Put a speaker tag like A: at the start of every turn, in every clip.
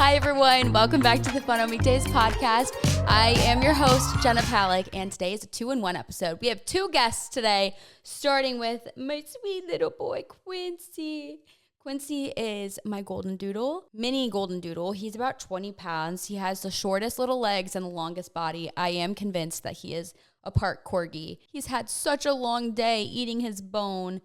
A: Hi, everyone. Welcome back to the Fun on Weekdays podcast. I am your host, Jenna Palick, and today is a 2-in-1 episode. We have two guests today, starting with my sweet little boy, Quincy. Quincy is my golden doodle, mini golden doodle. He's about 20 pounds. He has the shortest little legs and the longest body. I am convinced that he is a part corgi. He's had such a long day eating his bone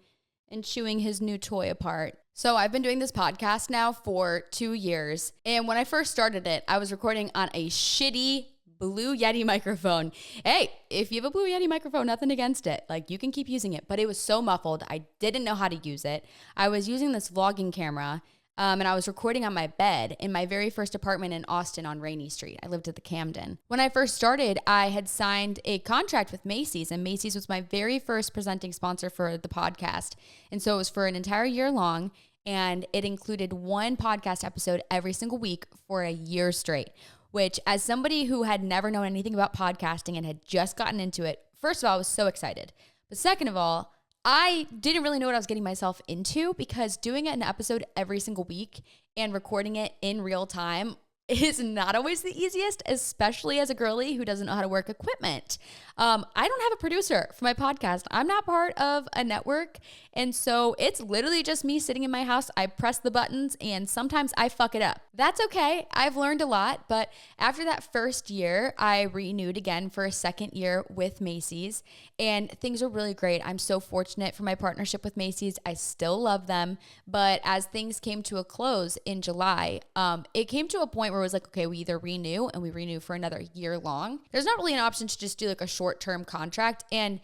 A: and chewing his new toy apart. So I've been doing this podcast now for 2 years. And when I first started it, I was recording on a shitty Blue Yeti microphone. Hey, if you have a Blue Yeti microphone, nothing against it. Like, you can keep using it. But it was so muffled. I didn't know how to use it. I was using this vlogging camera. And I was recording on my bed in my very first apartment in Austin on Rainey Street. I lived at the Camden. When I first started, I had signed a contract with Macy's, and Macy's was my very first presenting sponsor for the podcast. And so it was for an entire year long, and it included one podcast episode every single week for a year straight, which, as somebody who had never known anything about podcasting and had just gotten into it, first of all, I was so excited. But second of all, I didn't really know what I was getting myself into, because doing an episode every single week and recording it in real time is not always the easiest, especially as a girly who doesn't know how to work equipment. I don't have a producer for my podcast. I'm not part of a network. And so it's literally just me sitting in my house. I press the buttons and sometimes I fuck it up. That's okay. I've learned a lot. But after that first year, I renewed again for a second year with Macy's, and things are really great. I'm so fortunate for my partnership with Macy's. I still love them. But as things came to a close in July, it came to a point where it was like, okay, we either renew and we renew for another year long. There's not really an option to just do like a short-term contract. And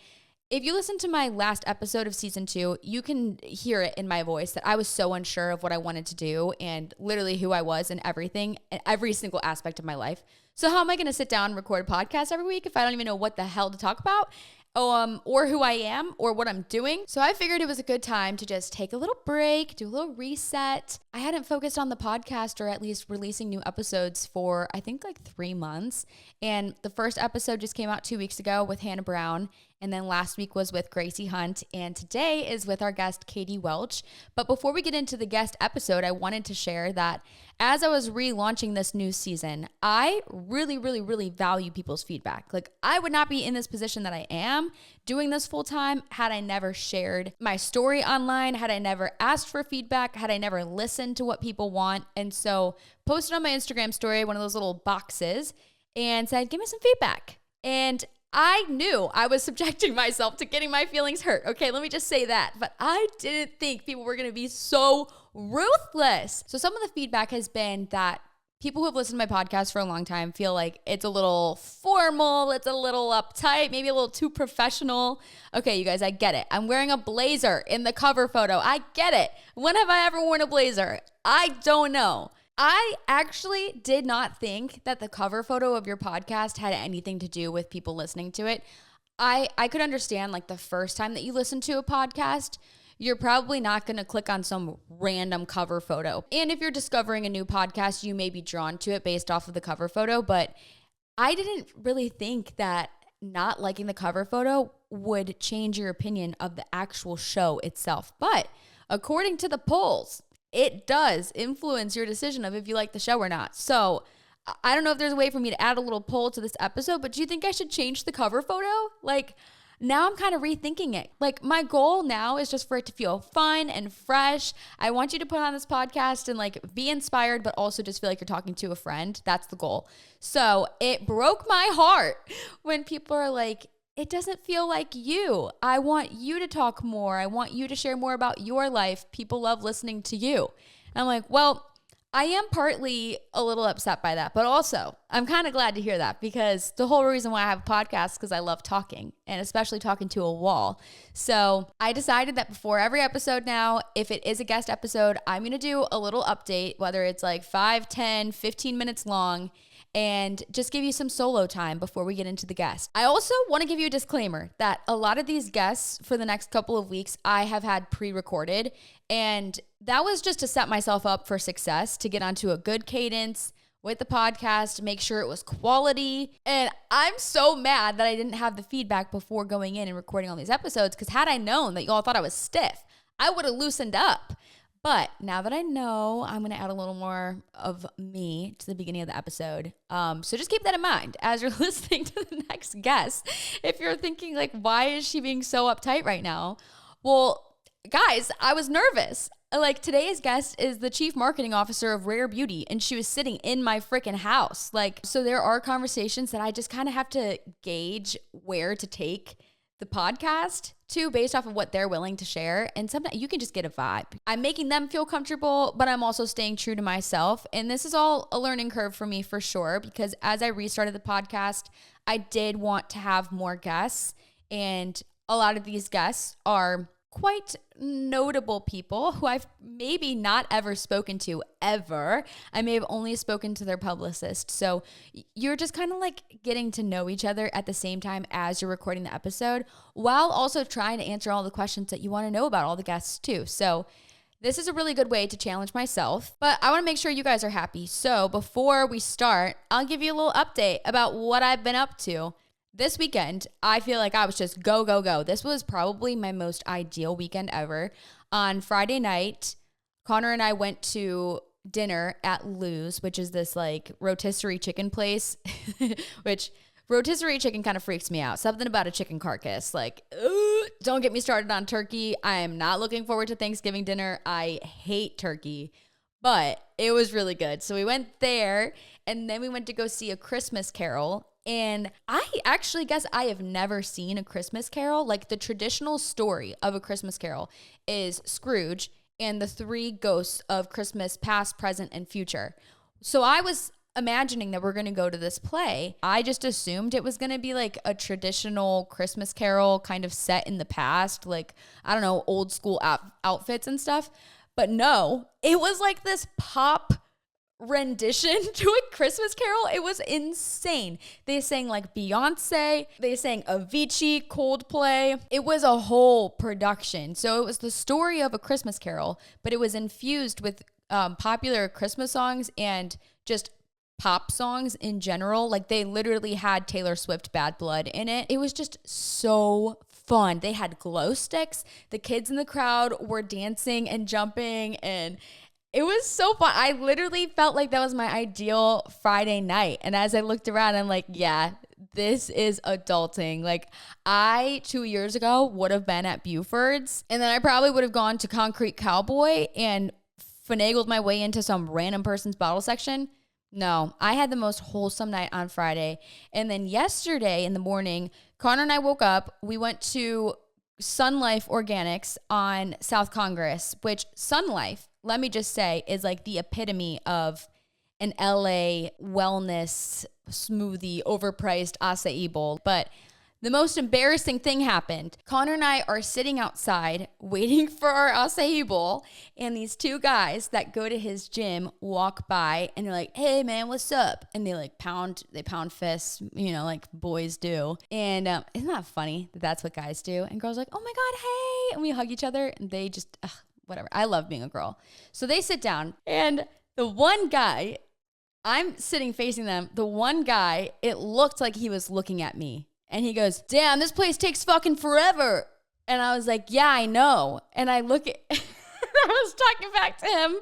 A: if you listen to my last episode of season 2, you can hear it in my voice that I was so unsure of what I wanted to do and literally who I was and everything, and every single aspect of my life. So how am I going to sit down and record a podcast every week if I don't even know what the hell to talk about? Or who I am or what I'm doing. So I figured it was a good time to just take a little break, do a little reset. I hadn't focused on the podcast, or at least releasing new episodes, for I think like 3 months. And the first episode just came out 2 weeks ago with Hannah Brown. And then last week was with Gracie Hunt. And today is with our guest, Katie Welch. But before we get into the guest episode, I wanted to share that as I was relaunching this new season, I really, really, really value people's feedback. Like, I would not be in this position that I am doing this full time had I never shared my story online, had I never asked for feedback, had I never listened to what people want. And so posted on my Instagram story one of those little boxes and said, give me some feedback. And I knew I was subjecting myself to getting my feelings hurt. Okay, let me just say that. But I didn't think people were going to be so ruthless. So some of the feedback has been that people who have listened to my podcast for a long time feel like it's a little formal, it's a little uptight, maybe a little too professional. Okay, you guys, I get it. I'm wearing a blazer in the cover photo. I get it. When have I ever worn a blazer? I don't know. I actually did not think that the cover photo of your podcast had anything to do with people listening to it. I could understand, like, the first time that you listen to a podcast, you're probably not going to click on some random cover photo. And if you're discovering a new podcast, you may be drawn to it based off of the cover photo. But I didn't really think that not liking the cover photo would change your opinion of the actual show itself. But according to the polls, it does influence your decision of if you like the show or not. So I don't know if there's a way for me to add a little poll to this episode, but do you think I should change the cover photo? Like, now I'm kind of rethinking it. Like, my goal now is just for it to feel fun and fresh. I want you to put on this podcast and like be inspired, but also just feel like you're talking to a friend. That's the goal. So it broke my heart when people are like, it doesn't feel like you. I want you to talk more. I want you to share more about your life. People love listening to you. And I'm like, well, I am partly a little upset by that, but also I'm kind of glad to hear that, because the whole reason why I have a podcast is because I love talking, and especially talking to a wall. So I decided that before every episode now, if it is a guest episode, I'm going to do a little update, whether it's like 5, 10, 15 minutes long, and just give you some solo time before we get into the guest. I also want to give you a disclaimer that a lot of these guests for the next couple of weeks I have had pre-recorded, and that was just to set myself up for success, to get onto a good cadence with the podcast, make sure it was quality. And I'm so mad that I didn't have the feedback before going in and recording all these episodes, because had I known that you all thought I was stiff, I would have loosened up. But now that I know, I'm going to add a little more of me to the beginning of the episode. So just keep that in mind as you're listening to the next guest. If you're thinking like, why is she being so uptight right now? Well, guys, I was nervous. Like today's guest is the chief marketing officer of Rare Beauty, and she was sitting in my freaking house. Like, so there are conversations that I just kind of have to gauge where to take the podcast to based off of what they're willing to share. And sometimes you can just get a vibe. I'm making them feel comfortable, but I'm also staying true to myself. And this is all a learning curve for me for sure, because as I restarted the podcast, I did want to have more guests. And a lot of these guests are quite notable people who I've maybe not ever spoken to ever. I may have only spoken to their publicist. So you're just kind of like getting to know each other at the same time as you're recording the episode, while also trying to answer all the questions that you want to know about all the guests too. So this is a really good way to challenge myself, but I want to make sure you guys are happy. So before we start, I'll give you a little update about what I've been up to. This weekend, I feel like I was just go, go, go. This was probably my most ideal weekend ever. On Friday night, Connor and I went to dinner at Lou's, which is this like rotisserie chicken place, which rotisserie chicken kind of freaks me out. Something about a chicken carcass. Like, don't get me started on turkey. I am not looking forward to Thanksgiving dinner. I hate turkey, but it was really good. So we went there, and then we went to go see A Christmas Carol. And I actually guess I have never seen A Christmas Carol. Like the traditional story of A Christmas Carol is Scrooge and the three ghosts of Christmas past, present, and future. So I was imagining that we're going to go to this play. I just assumed it was going to be like a traditional Christmas Carol kind of set in the past, like, I don't know, old school outfits and stuff. But no, it was like this pop rendition to A Christmas Carol. It was insane. They sang like Beyonce, they sang Avicii, Coldplay. It was a whole production. So it was the story of A Christmas Carol, but it was infused with popular Christmas songs and just pop songs in general. Like they literally had Taylor Swift Bad Blood in it. It was just so fun. They had glow sticks. The kids in the crowd were dancing and jumping, and it was so fun. I literally felt like that was my ideal Friday night. And as I looked around, I'm like, yeah, this is adulting. Like I, 2 years ago, would have been at Buford's, and then I probably would have gone to Concrete Cowboy and finagled my way into some random person's bottle section. No, I had the most wholesome night on Friday. And then yesterday in the morning, Connor and I woke up. We went to Sun Life Organics on South Congress, which Sun Life, let me just say, is like the epitome of an LA wellness smoothie, overpriced acai bowl. But the most embarrassing thing happened. Connor and I are sitting outside waiting for our acai bowl, and these two guys that go to his gym walk by, and they're like, "Hey man, what's up?" And they pound fists, like boys do. And isn't that funny that that's what guys do? And girls are like, "Oh my God, hey!" And we hug each other, and they just whatever. I love being a girl. So they sit down, and the one guy, I'm sitting facing them. The one guy, it looked like he was looking at me. And he goes, "Damn, this place takes fucking forever." And I was like, "Yeah, I know." And I look at, I was talking back to him.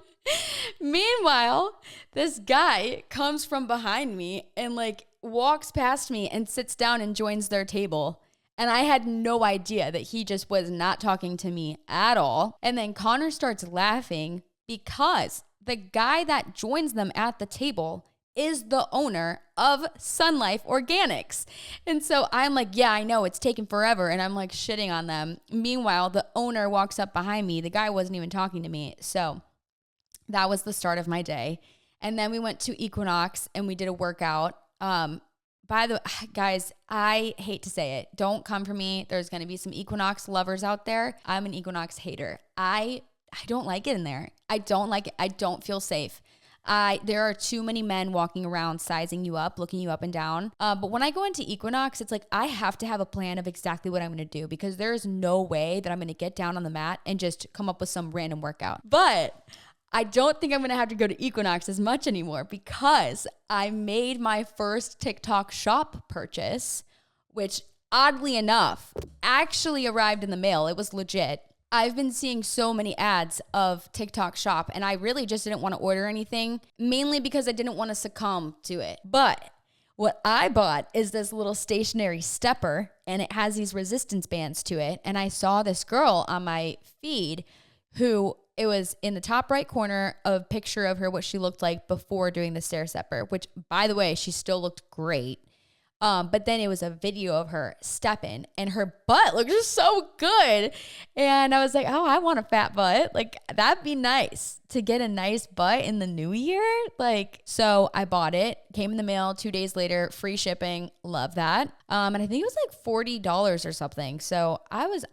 A: Meanwhile, this guy comes from behind me and walks past me and sits down and joins their table. And I had no idea that he just was not talking to me at all. And then Connor starts laughing because the guy that joins them at the table is the owner of Sun Life Organics. And so I'm like, "Yeah, I know, it's taken forever." And I'm like shitting on them. Meanwhile, the owner walks up behind me. The guy wasn't even talking to me. So that was the start of my day. And then we went to Equinox and we did a workout. By the way, guys, I hate to say it. Don't come for me. There's going to be some Equinox lovers out there. I'm an Equinox hater. I don't like it in there. I don't like it. I don't feel safe. There are too many men walking around sizing you up, looking you up and down. But when I go into Equinox, it's like I have to have a plan of exactly what I'm going to do, because there is no way that I'm going to get down on the mat and just come up with some random workout. But I don't think I'm going to have to go to Equinox as much anymore, because I made my first TikTok shop purchase, which oddly enough actually arrived in the mail. It was legit. I've been seeing so many ads of TikTok Shop, and I really just didn't want to order anything, mainly because I didn't want to succumb to it. But what I bought is this little stationary stepper, and it has these resistance bands to it. And I saw this girl on my feed who it was in the top right corner of a picture of her, what she looked like before doing the stair stepper, which, by the way, she still looked great. But then it was a video of her stepping, and her butt looked just so good. And I was like, oh, I want a fat butt. Like, that'd be nice to get a nice butt in the new year. Like, so I bought it, came in the mail 2 days later, free shipping. Love that. And I think it was like $40 or something. So I was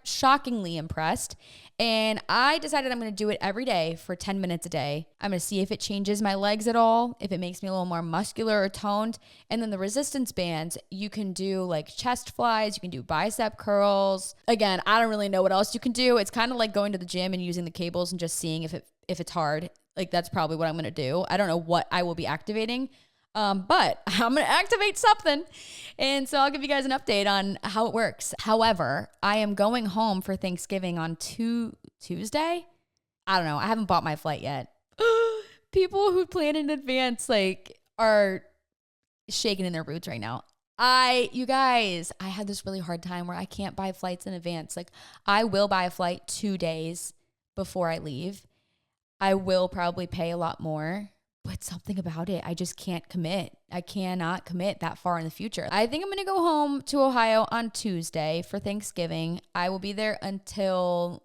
A: shockingly impressed. And I decided I'm going to do it every day for 10 minutes a day. I'm going to see if it changes my legs at all, if it makes me a little more muscular or toned. And then the resistance bands, you can do like chest flies, you can do bicep curls. Again, I don't really know what else you can do. It's kind of like going to the gym and using the cables and just seeing if it's hard. Like, that's probably what I'm going to do. I don't know what I will be activating. But I'm going to activate something. And so I'll give you guys an update on how it works. However, I am going home for Thanksgiving on Tuesday. I don't know. I haven't bought my flight yet. People who plan in advance, like, are shaking in their boots right now. You guys, I had this really hard time where I can't buy flights in advance. Like, I will buy a flight 2 days before I leave. I will probably pay a lot more. But something about it, I just can't commit. I cannot commit that far in the future. I think I'm going to go home to Ohio on Tuesday for Thanksgiving. I will be there until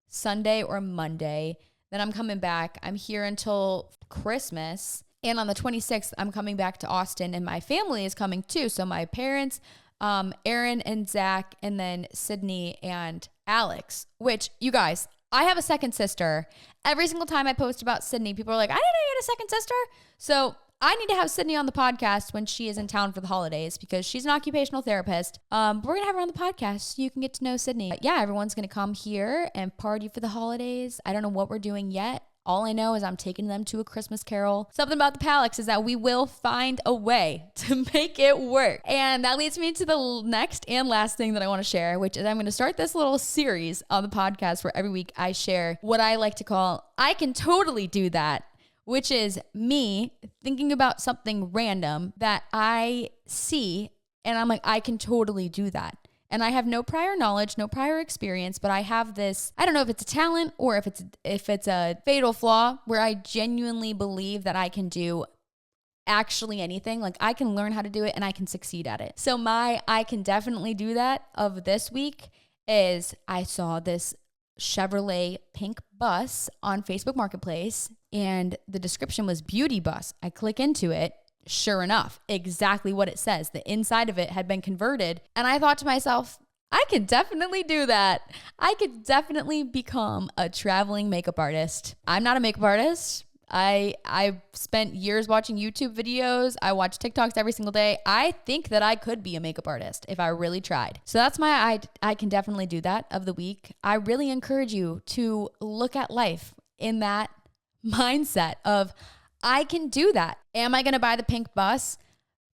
A: Sunday or Monday. Then I'm coming back. I'm here until Christmas. And on the 26th, I'm coming back to Austin, and my family is coming too. So my parents, Aaron and Zach, and then Sydney and Alex, which, you guys, I have a second sister. Every single time I post about Sydney, people are like, I didn't know you had a second sister. So I need to have Sydney on the podcast when she is in town for the holidays, because she's an occupational therapist. We're going to have her on the podcast so you can get to know Sydney. But yeah, everyone's going to come here and party for the holidays. I don't know what we're doing yet. All I know is I'm taking them to a Christmas carol. Something about the Palex is that we will find a way to make it work. And that leads me to the next and last thing that I want to share, which is I'm going to start this little series on the podcast where every week I share what I like to call, I can totally do that, which is me thinking about something random that I see and I'm like, I can totally do that. And I have no prior knowledge, no prior experience, but I have this, I don't know if it's a talent or if it's a fatal flaw where I genuinely believe that I can do actually anything. Like, I can learn how to do it and I can succeed at it. So I can definitely do that of this week is I saw this Chevrolet pink bus on Facebook Marketplace and the description was beauty bus. I click into it. Sure enough, exactly what it says. The inside of it had been converted. And I thought to myself, I could definitely do that. I could definitely become a traveling makeup artist. I'm not a makeup artist. I spent years watching YouTube videos. I watch TikToks every single day. I think that I could be a makeup artist if I really tried. So that's my I can definitely do that of the week. I really encourage you to look at life in that mindset of, I can do that. Am I going to buy the pink bus?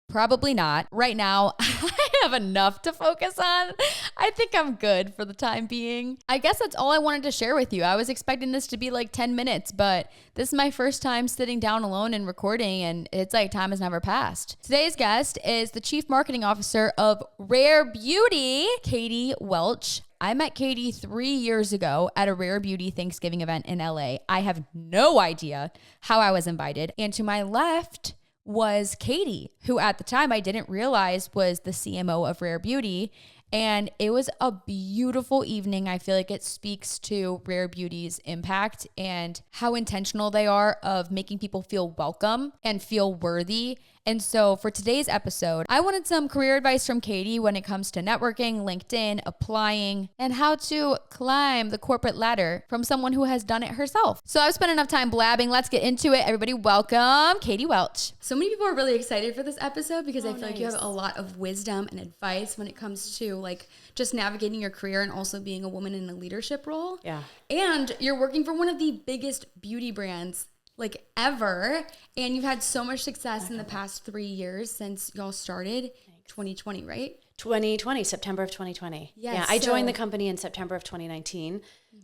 A: Probably not. Right now, I have enough to focus on. I think I'm good for the time being. I guess that's all I wanted to share with you. I was expecting this to be like 10 minutes, but this is my first time sitting down alone and recording, and it's like time has never passed. Today's guest is the Chief Marketing Officer of Rare Beauty, Katie Welch. I met Katie 3 years ago at a Rare Beauty Thanksgiving event in LA. I have no idea how I was invited. And to my left was Katie, who at the time I didn't realize was the CMO of Rare Beauty. And it was a beautiful evening. I feel like it speaks to Rare Beauty's impact and how intentional they are of making people feel welcome and feel worthy. And so for today's episode, I wanted some career advice from Katie when it comes to networking, LinkedIn, applying, and how to climb the corporate ladder from someone who has done it herself. So I've spent enough time blabbing. Let's get into it. Everybody welcome Katie Welch. So many people are really excited for this episode because I feel like you have a lot of wisdom and advice when it comes to like just navigating your career and also being a woman in a leadership role.
B: Yeah.
A: And you're working for one of the biggest beauty brands like ever. And you've had so much success in the past 3 years since y'all started. 2020, right?
B: 2020, September of 2020.
A: Yes,
B: yeah, I joined the company in September of 2019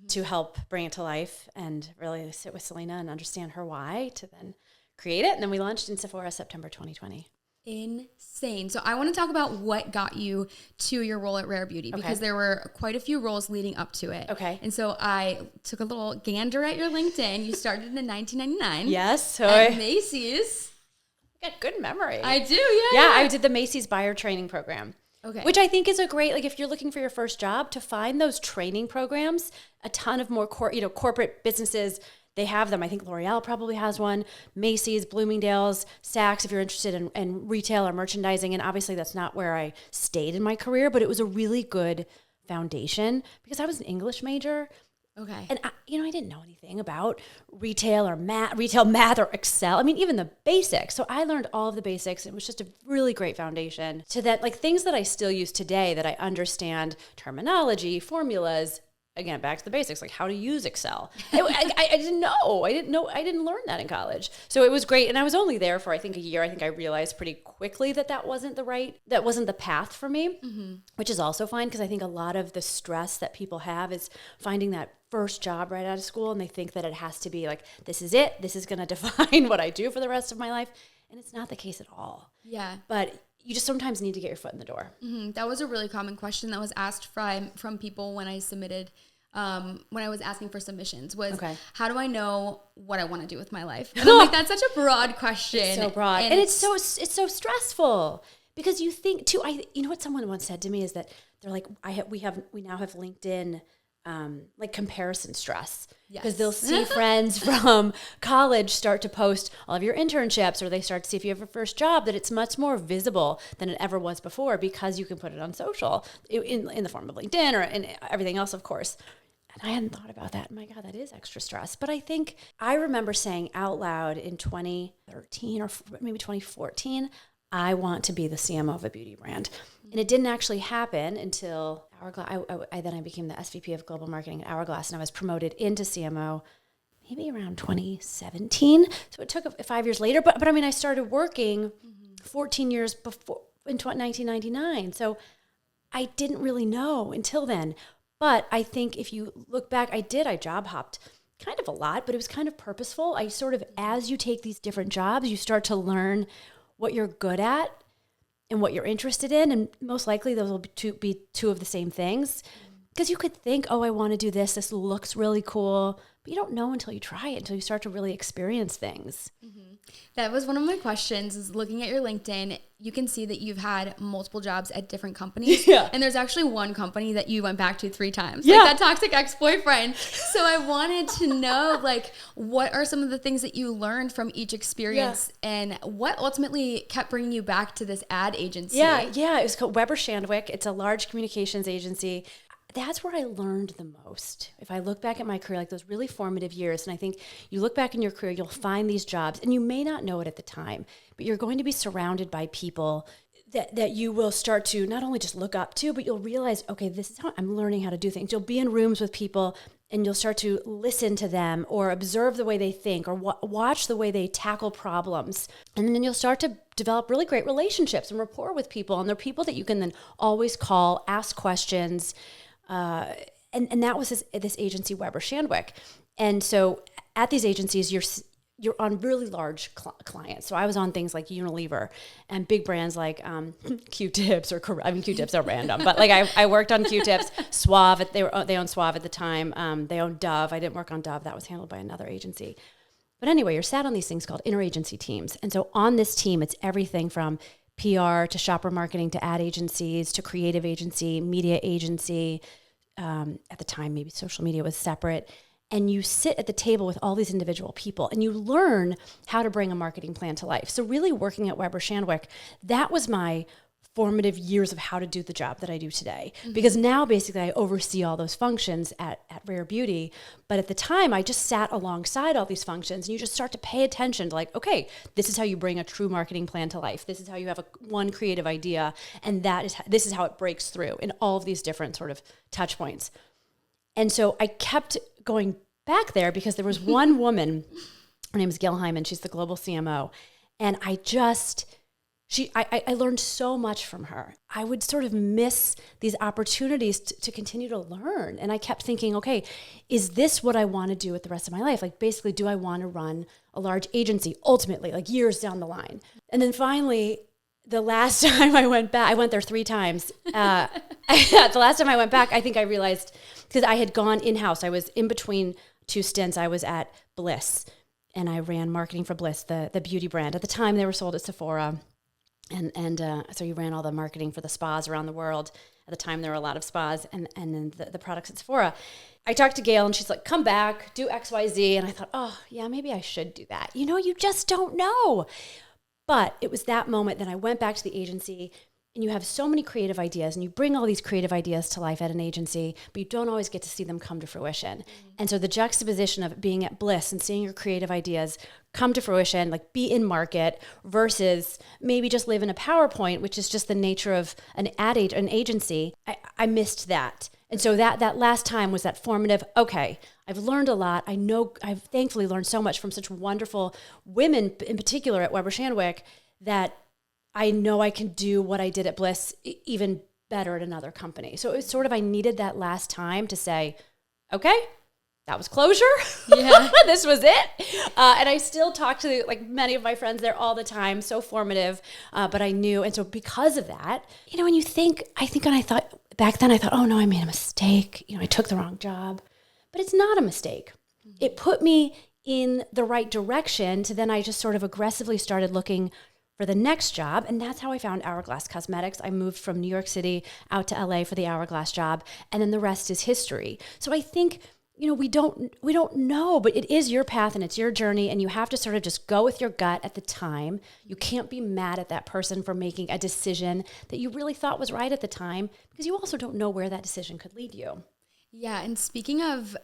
B: to help bring it to life and really sit with Selena and understand her why to then create it. And then we launched in Sephora September 2020.
A: Insane. So I want to talk about what got you to your role at Rare Beauty because there were quite a few roles leading up to it.
B: Okay.
A: And so I took a little gander at your LinkedIn. You started in 1999.
B: Yes. So
A: at Macy's.
B: Got good memory.
A: I do,
B: Yeah, I did the Macy's buyer training program.
A: Okay.
B: Which I think is a great, like if you're looking for your first job, to find those training programs, a ton of more corporate businesses, they have them. I think L'Oreal probably has one, Macy's, Bloomingdale's, Saks, if you're interested in retail or merchandising. And obviously that's not where I stayed in my career, but it was a really good foundation because I was an English major.
A: Okay.
B: And I didn't know anything about retail math or Excel. I mean, even the basics. So I learned all of the basics. It was just a really great foundation to that, like things that I still use today that I understand terminology, formulas. Again, back to the basics, like how to use Excel. I didn't know. I didn't learn that in college. So it was great. And I was only there for, I think, a year. I think I realized pretty quickly that wasn't the path for me, which is also fine because I think a lot of the stress that people have is finding that first job right out of school. And they think that it has to be like, this is it. This is going to define what I do for the rest of my life. And it's not the case at all.
A: Yeah.
B: But you just sometimes need to get your foot in the door.
A: Mm-hmm. That was a really common question that was asked from people when I submitted, when I was asking for submissions was, how do I know what I want to do with my life? And I'm like, that's such a broad question.
B: It's so broad. And it's so stressful because you think too, you know what someone once said to me is that they're like, we now have LinkedIn, like comparison stress. Because they'll see friends from college start to post all of your internships, or they start to see if you have a first job, that it's much more visible than it ever was before because you can put it on social in the form of LinkedIn or in everything else, of course. And I hadn't thought about that. My God, that is extra stress. But I think I remember saying out loud in 2013 or maybe 2014, I want to be the CMO of a beauty brand. And it didn't actually happen until Hourglass. I became the SVP of Global Marketing at Hourglass, and I was promoted into CMO maybe around 2017. So it took 5 years later. But I mean, I started working 14 years before, in 1999. So I didn't really know until then. But I think if you look back, I job hopped kind of a lot, but it was kind of purposeful. I sort of, as you take these different jobs, you start to learn what you're good at and what you're interested in. And most likely those will be two of the same things. Because you could think, oh, I want to do this. This looks really cool. But you don't know until you try it, until you start to really experience things.
A: Mm-hmm. That was one of my questions, is looking at your LinkedIn, you can see that you've had multiple jobs at different companies.
B: Yeah.
A: And there's actually one company that you went back to 3 times.
B: Yeah.
A: Like that toxic ex-boyfriend. So I wanted to know, like, what are some of the things that you learned from each experience and what ultimately kept bringing you back to this ad agency?
B: Yeah. It was called Weber Shandwick. It's a large communications agency. That's where I learned the most. If I look back at my career, like those really formative years, and I think you look back in your career, you'll find these jobs, and you may not know it at the time, but you're going to be surrounded by people that you will start to not only just look up to, but you'll realize, okay, this is how I'm learning how to do things. You'll be in rooms with people, and you'll start to listen to them or observe the way they think or watch the way they tackle problems. And then you'll start to develop really great relationships and rapport with people, and they're people that you can then always call, ask questions. And that was this agency, Weber Shandwick. And so at these agencies, you're on really large clients. So I was on things like Unilever and big brands like Q-Tips Q-Tips are random, but like I worked on Q-Tips, Suave. They owned Suave at the time. They owned Dove. I didn't work on Dove. That was handled by another agency. But anyway, you're sat on these things called interagency teams. And so on this team, it's everything from PR to shopper marketing to ad agencies to creative agency, media agency. At the time, maybe social media was separate. And you sit at the table with all these individual people and you learn how to bring a marketing plan to life. So really working at Weber Shandwick, that was my formative years of how to do the job that I do today. Mm-hmm. Because now basically I oversee all those functions at Rare Beauty. But at the time I just sat alongside all these functions, and you just start to pay attention to like, okay, this is how you bring a true marketing plan to life. This is how you have one creative idea. And this is how it breaks through in all of these different sort of touch points. And so I kept going back there because there was one woman, her name is Gail Hyman. She's the global CMO. And I learned so much from her. I would sort of miss these opportunities to continue to learn. And I kept thinking, okay, is this what I want to do with the rest of my life? Like, basically, do I want to run a large agency ultimately, like years down the line? And then finally, the last time I went back, I went there 3 times. The last time I went back, I think I realized, because I had gone in-house. I was in between 2 stints. I was at Bliss, and I ran marketing for Bliss, the beauty brand. At the time, they were sold at Sephora. And so you ran all the marketing for the spas around the world. At the time, there were a lot of spas and then the products at Sephora. I talked to Gail, and she's like, come back, do X, Y, Z. And I thought, oh, yeah, maybe I should do that. You just don't know. But it was that moment that I went back to the agency, and you have so many creative ideas, and you bring all these creative ideas to life at an agency, but you don't always get to see them come to fruition. Mm-hmm. And so the juxtaposition of being at Bliss and seeing your creative ideas come to fruition, like be in market, versus maybe just live in a PowerPoint, which is just the nature of an agency, I missed that. And so that last time was that formative, okay, I've learned a lot. I know I've thankfully learned so much from such wonderful women, in particular at Weber Shandwick, that I know I can do what I did at Bliss even better at another company. So it was sort of, I needed that last time to say, okay, that was closure. Yeah. This was it. And I still talk to like many of my friends there all the time. So formative. But I knew. And so because of that, when you think, and I thought back then, I thought, oh no, I made a mistake. I took the wrong job, but it's not a mistake. Mm-hmm. It put me in the right direction to then I just sort of aggressively started looking for the next job. And that's how I found Hourglass Cosmetics. I moved from New York City out to LA for the Hourglass job. And then the rest is history. So I think, we don't know, but it is your path and it's your journey. And you have to sort of just go with your gut at the time. You can't be mad at that person for making a decision that you really thought was right at the time, because you also don't know where that decision could lead you.
A: Yeah, and speaking of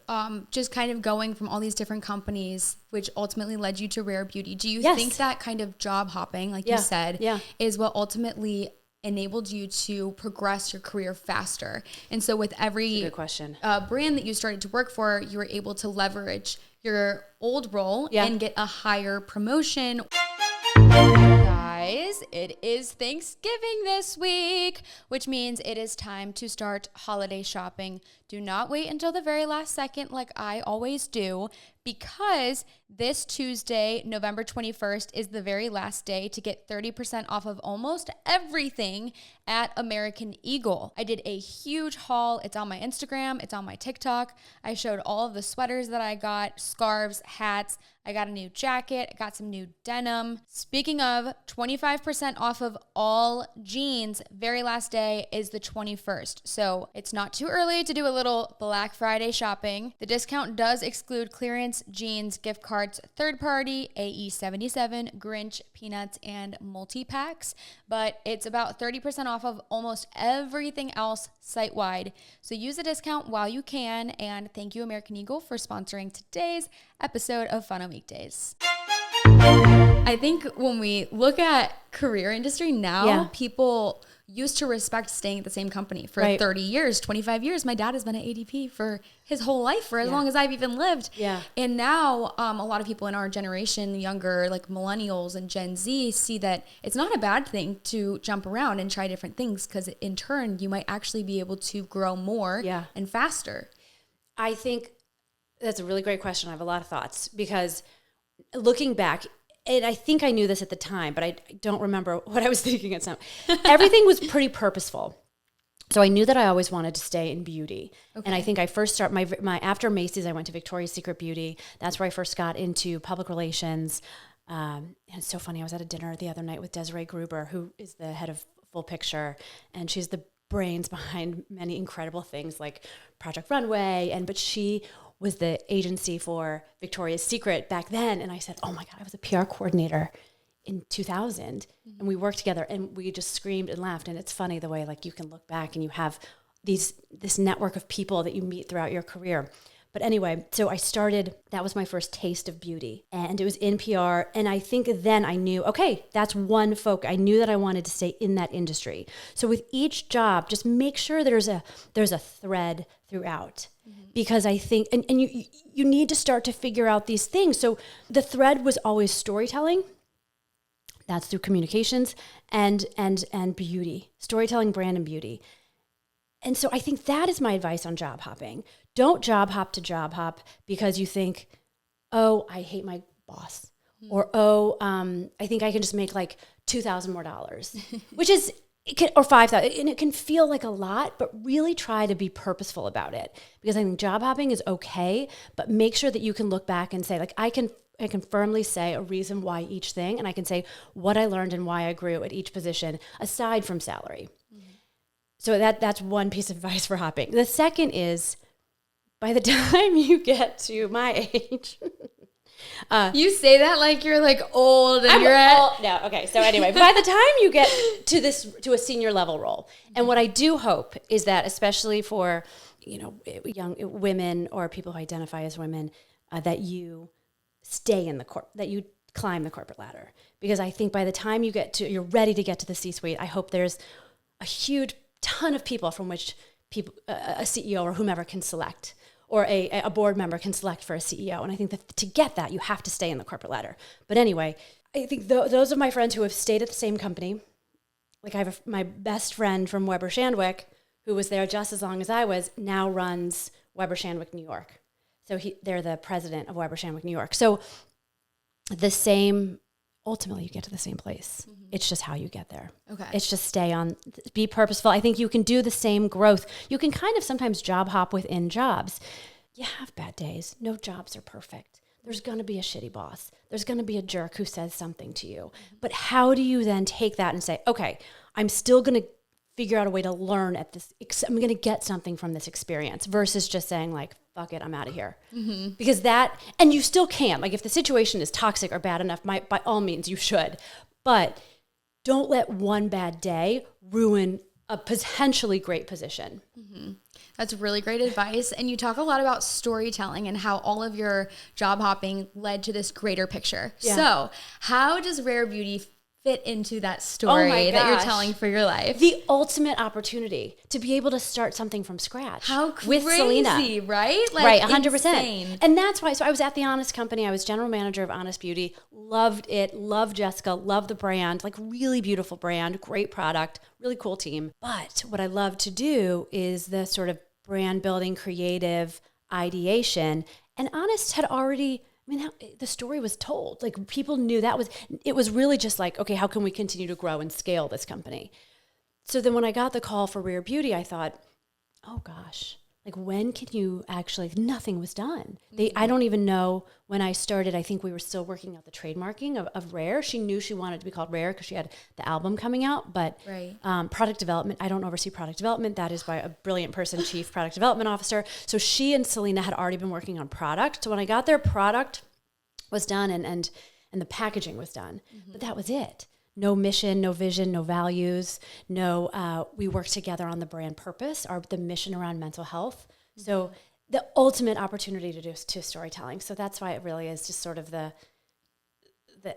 A: just kind of going from all these different companies, which ultimately led you to Rare Beauty, do you think that kind of job hopping, like you said, is what ultimately enabled you to progress your career faster? And so with every
B: good question.
A: Brand that you started to work for, you were able to leverage your old role and get a higher promotion. Guys, it is Thanksgiving this week, which means it is time to start holiday shopping. Do not wait until the very last second like I always do, because this Tuesday, November 21st, is the very last day to get 30% off of almost everything at American Eagle. I did a huge haul. It's on my Instagram. It's on my TikTok. I showed all of the sweaters that I got, scarves, hats. I got a new jacket. I got some new denim. Speaking of, 25% off of all jeans. Very last day is the 21st. So it's not too early to do a little Black Friday shopping. The discount does exclude clearance, jeans, gift cards, third party, AE77, Grinch, Peanuts, and multi-packs. But it's about 30% off of almost everything else site-wide. So use the discount while you can. And thank you, American Eagle, for sponsoring today's episode of Fun on Weekdays. I think when we look at career industry now, people used to respect staying at the same company for 30 years, 25 years. My dad has been at ADP for his whole life, for as long as I've even lived. Yeah. And now a lot of people in our generation, younger, like millennials and Gen Z, see that it's not a bad thing to jump around and try different things, because in turn, you might actually be able to grow more and faster.
B: I think that's a really great question. I have a lot of thoughts, because looking back, and I think I knew this at the time, but I don't remember what I was thinking at the time. Everything was pretty purposeful. So I knew that I always wanted to stay in beauty. Okay. And I think I first started my after Macy's, I went to Victoria's Secret Beauty. That's where I first got into public relations. And it's so funny. I was at a dinner the other night with Desiree Gruber, who is the head of Full Picture. And she's the brains behind many incredible things like Project Runway. But she was the agency for Victoria's Secret back then. And I said, oh my God, I was a PR coordinator in 2000. Mm-hmm. And we worked together and we just screamed and laughed. And it's funny the way like you can look back and you have this network of people that you meet throughout your career. But anyway, so I started, that was my first taste of beauty, and it was in PR. And I think then I knew, okay, that's one focus. I knew that I wanted to stay in that industry. So with each job, just make sure there's a thread throughout. Mm-hmm. Because I think, and you need to start to figure out these things. So the thread was always storytelling, That's through communications and beauty, storytelling, brand, and beauty. And so I think that is my advice on job hopping. Don't job hop to job hop because you think, oh, I hate my boss. Or, I think I can just make like $2,000 more, which is, or $5,000. And it can feel like a lot, but really try to be purposeful about it. Because I think job hopping is okay, but make sure that you can look back and say, like, I can firmly say a reason why each thing, and I can say what I learned and why I grew at each position, aside from salary. Mm-hmm. So that's one piece of advice for hopping. The second is, by the time you get to my age,
A: you say that like you're like old and
B: no, okay. So anyway, by the time you get to a senior level role, and what I do hope is that, especially for young women or people who identify as women, that stay in that you climb the corporate ladder, because I think by the time you're ready to get to the C-suite, I hope there's a huge ton of people from which a CEO or whomever can select, or a board member can select for a CEO. And I think that to get that, you have to stay in the corporate ladder. But anyway, I think those of my friends who have stayed at the same company, like I have my best friend from Weber Shandwick, who was there just as long as I was, now runs Weber Shandwick New York. So they're the president of Weber Shandwick New York. So ultimately you get to the same place. Mm-hmm. It's just how you get there. Okay. It's just be purposeful. I think you can do the same growth. You can kind of sometimes job hop within jobs. You have bad days. No jobs are perfect. There's going to be a shitty boss. There's going to be a jerk who says something to you. Mm-hmm. But how do you then take that and say, okay, I'm still going to figure out a way to learn at this. I'm going to get something from this experience, versus just saying like, fuck it, I'm out of here. Mm-hmm. Because and you still can, like if the situation is toxic or bad enough, by all means you should, but don't let one bad day ruin a potentially great position.
A: Mm-hmm. That's really great advice. And you talk a lot about storytelling and how all of your job hopping led to this greater picture. Yeah. So how does Rare Beauty fit into that story that you're telling for your life?
B: The ultimate opportunity to be able to start something from scratch.
A: How crazy,
B: with Selena,
A: right? Like,
B: right, 100%. Insane. And that's why, so I was at The Honest Company. I was general manager of Honest Beauty. Loved it. Loved Jessica. Loved the brand. Like, really beautiful brand. Great product. Really cool team. But what I love to do is the sort of brand building, creative ideation. And Honest had already... the story was told. Like, people knew it was really just like, okay, how can we continue to grow and scale this company? So then when I got the call for Rare Beauty, I thought, oh gosh, like when can you actually, nothing was done. I don't even know when I started. I think we were still working out the trademarking of Rare. She knew she wanted to be called Rare because she had the album coming out, but product development, I don't oversee product development. That is by a brilliant person, chief product development officer. So she and Selena had already been working on product. So when I got there, product was done and the packaging was done, but that was it. No mission, no vision, no values, we worked together on the brand purpose, the mission around mental health. Mm-hmm. So the ultimate opportunity to storytelling. So that's why it really is just sort of the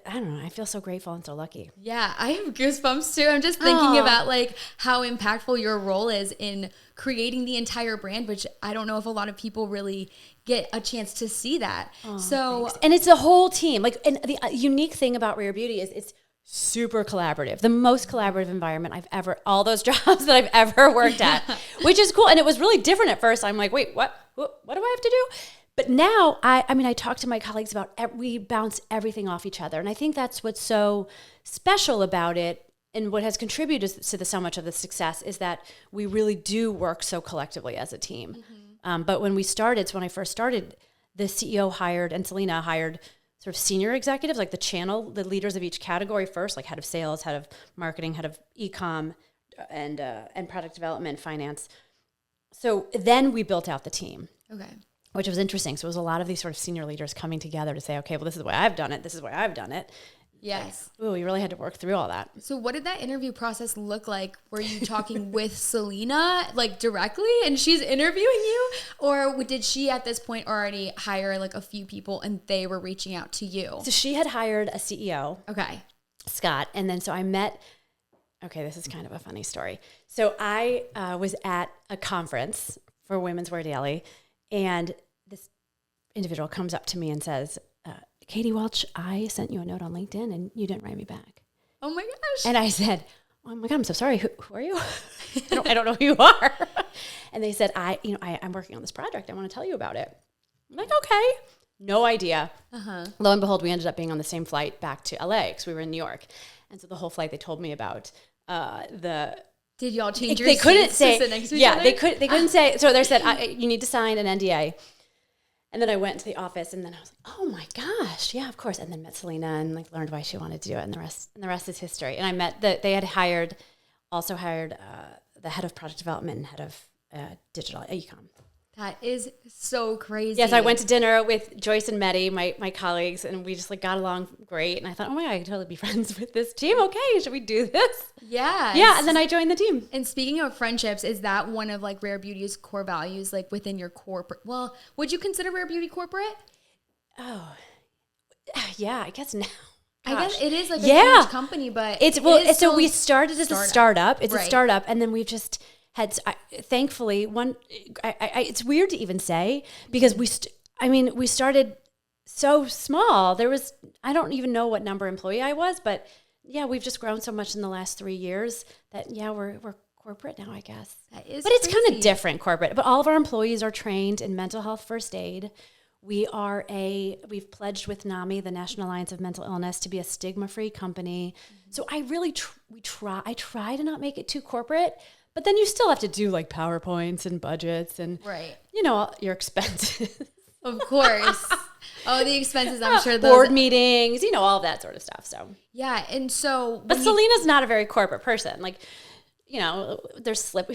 B: I don't know, I feel so grateful and so lucky.
A: Yeah, I have goosebumps too. I'm just thinking about like how impactful your role is in creating the entire brand, which I don't know if a lot of people really get a chance to see that.
B: Thanks. And it's a whole team. Like, and the unique thing about Rare Beauty is it's super collaborative. The most collaborative environment all those jobs that I've ever worked at, which is cool. And it was really different at first. I'm like, wait, what do I have to do? But now I talk to my colleagues about, we bounce everything off each other. And I think that's what's so special about it. And what has contributed to so much of the success is that we really do work so collectively as a team. Mm-hmm. But when I first started, the CEO hired, and Selena hired sort of senior executives, like the leaders of each category first, like head of sales, head of marketing, head of e-com, and product development, finance. So then we built out the team. Okay. Which was interesting. So it was a lot of these sort of senior leaders coming together to say, okay, well, this is the way I've done it. This is the way I've done it.
A: Yes.
B: Like, we really had to work through all that.
A: So what did that interview process look like? Were you talking with Selena, like directly, and she's interviewing you? Or did she at this point already hire like a few people and they were reaching out to you?
B: So she had hired a CEO. Okay. Scott. And then so I met, this is kind of a funny story. So I was at a conference for Women's Wear Daily, and this individual comes up to me and says, Katie Welch, I sent you a note on LinkedIn and you didn't write me back.
A: Oh my gosh.
B: And I said, oh my God, I'm so sorry. Who are you? I don't know who you are. And they said, I'm working on this project. I want to tell you about it. I'm like, okay. No idea. Lo and behold, we ended up being on the same flight back to LA because we were in New York. And so the whole flight, they told me about
A: Did y'all change your
B: they couldn't
A: seats
B: say,
A: to sit next to each
B: yeah,
A: other?
B: they couldn't say, so they said, you need to sign an NDA. And then I went to the office and then I was like, oh my gosh, yeah, of course. And then met Selena and like learned why she wanted to do it. And the rest is history. And I met they had also hired the head of product development and head of digital e-com.
A: That is so crazy.
B: Yes, I went to dinner with Joyce and Mehdi, my colleagues, and we just like got along great. And I thought, oh my God, I could totally be friends with this team. Okay, should we do this?
A: Yeah.
B: Yeah, and then I joined the team.
A: And speaking of friendships, is that one of like Rare Beauty's core values, like within your corporate? Well, would you consider Rare Beauty corporate?
B: Oh, yeah, I guess now.
A: Gosh. I guess it is like a huge company, but
B: so we started as a startup. It's
A: right.
B: a startup, and then we've just had, thankfully, it's weird to even say because we started so small. I don't even know what number employee I was, but yeah, we've just grown so much in the last 3 years that yeah, we're corporate now, I guess.
A: That is
B: but it's kind of different corporate. But all of our employees are trained in mental health first aid. We've pledged with NAMI, the National Alliance of Mental Illness, to be a stigma-free company. Mm-hmm. So I try to not make it too corporate, but then you still have to do like PowerPoints and budgets and
A: right.
B: Your expenses.
A: Of course. Oh, the expenses, I'm sure.
B: Board meetings, all of that sort of stuff. So yeah,
A: and so.
B: But Selena's not a very corporate person. Like, she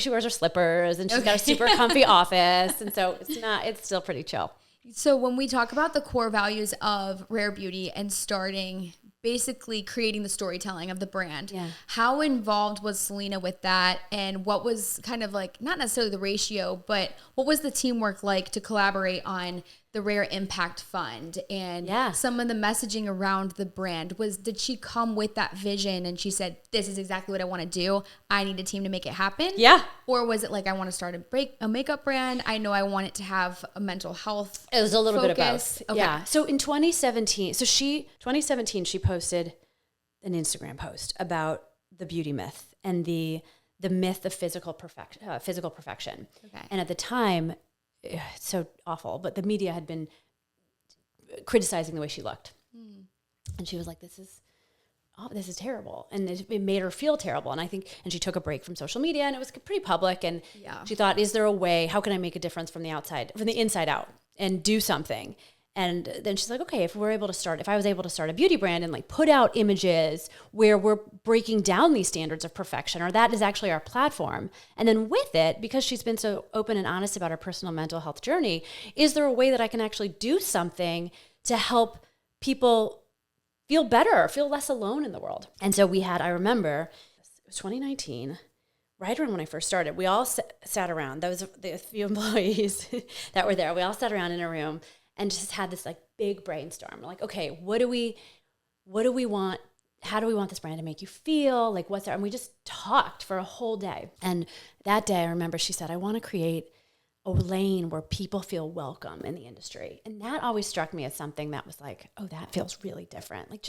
B: wears her slippers and she's got a super comfy office, and so it's still pretty chill.
A: So when we talk about the core values of Rare Beauty and starting, basically creating the storytelling of the brand, how involved was Selena with that? And what was kind of like, not necessarily the ratio, but what was the teamwork like to collaborate on the Rare Impact Fund and some of the messaging around the brand? Did she come with that vision and she said, this is exactly what I want to do, I need a team to make it happen?
B: Yeah.
A: Or was it like, I want to start a makeup brand, I know I want it to have a mental health
B: It was a little
A: focus.
B: bit of both. Okay. Yeah. So in 2017, she posted an Instagram post about the beauty myth and the myth of physical perfection.
A: Okay. And
B: at the time, it's so awful, but the media had been criticizing the way she looked. And she was like, this is terrible. And it made her feel terrible. And she took a break from social media, and it was pretty public. And she thought, is there a way, how can I make a difference from the inside out and do something? And then she's like, okay, if I was able to start a beauty brand and like put out images where we're breaking down these standards of perfection, or that is actually our platform. And then with it, because she's been so open and honest about her personal mental health journey, is there a way that I can actually do something to help people feel better, feel less alone in the world? And so I remember it was 2019, right around when I first started, we all sat around, the few employees that were there, we all sat around in a room and just had this like big brainstorm. We're like, okay, what do we want? How do we want this brand to make you feel? Like, what's there? And we just talked for a whole day. And that day, I remember she said, I want to create a lane where people feel welcome in the industry. And that always struck me as something that was like, oh, that feels really different. Like,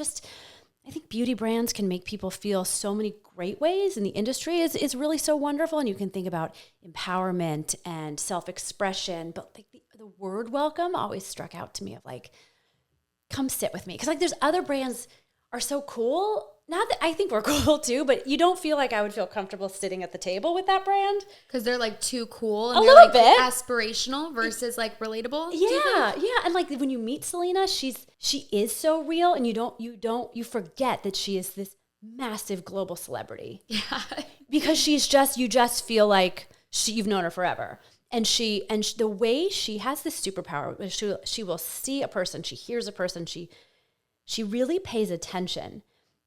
B: I think beauty brands can make people feel so many great ways, and the industry is really so wonderful. And you can think about empowerment and self-expression, but like the word welcome always struck out to me of like, come sit with me. Because like there's other brands are so cool. Not that I think we're cool too, but you don't feel like I would feel comfortable sitting at the table with that brand.
A: Because they're like too cool and
B: a
A: they're
B: little
A: like
B: bit
A: aspirational versus like relatable.
B: Yeah. And like when you meet Selena, she is so real, and you forget that she is this massive global celebrity.
A: Yeah.
B: Because you just feel like you've known her forever. And the way she has this superpower, she will see a person, she hears a person, she really pays attention,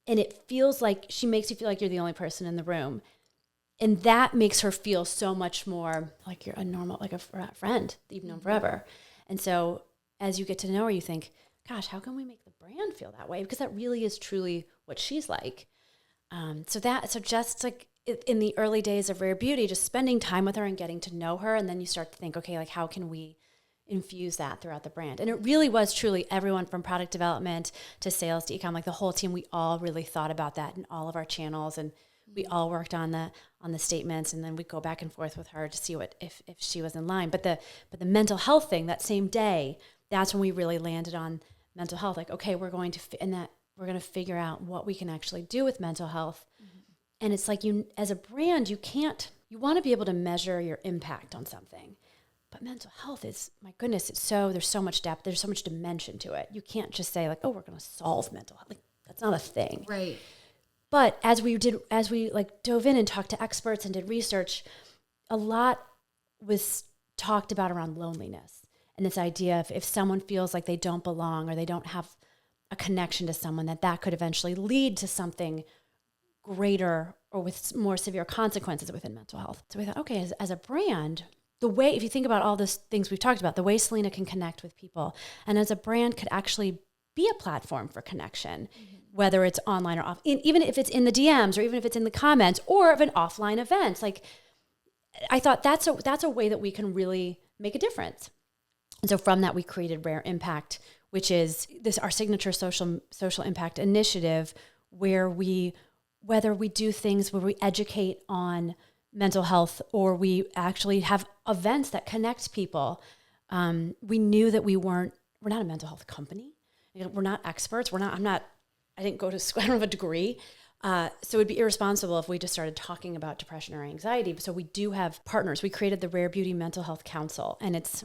B: and it feels like she makes you feel like you're the only person in the room, and that makes her feel so much more like you're a normal, like a friend that you've known forever. And so as you get to know her, you think, gosh, how can we make the brand feel that way? Because that really is truly what she's like. So just like in the early days of Rare Beauty, just spending time with her and getting to know her, and then you start to think, okay, like how can we infuse that throughout the brand. And it really was truly everyone from product development to sales to e-com, like the whole team, we all really thought about that in all of our channels, and we all worked on the statements, and then we go back and forth with her to see if she was in line. But the mental health thing, that same day, that's when we really landed on mental health. Like, okay, we're going to figure out what we can actually do with mental health. And it's like, you, as a brand, you want to be able to measure your impact on something. But mental health is, my goodness, there's so much depth, there's so much dimension to it. You can't just say like, oh, we're going to solve mental health. Like, that's not a thing.
A: Right.
B: But as we like dove in and talked to experts and did research, a lot was talked about around loneliness. And this idea of if someone feels like they don't belong or they don't have a connection to someone, that could eventually lead to something greater or with more severe consequences within mental health. So we thought, okay, as a brand, the way, if you think about all those things we've talked about, the way Selena can connect with people, and as a brand could actually be a platform for connection, whether it's online or off, even if it's in the DMs or even if it's in the comments or of an offline event. Like, I thought that's a way that we can really make a difference. And so from that, we created Rare Impact, which is our signature social impact initiative, where whether we do things where we educate on mental health or we actually have events that connect people. We knew that we're not a mental health company. We're not experts. I didn't go to school. I don't have a degree. So it'd be irresponsible if we just started talking about depression or anxiety. So we do have partners. We created the Rare Beauty Mental Health Council, and it's,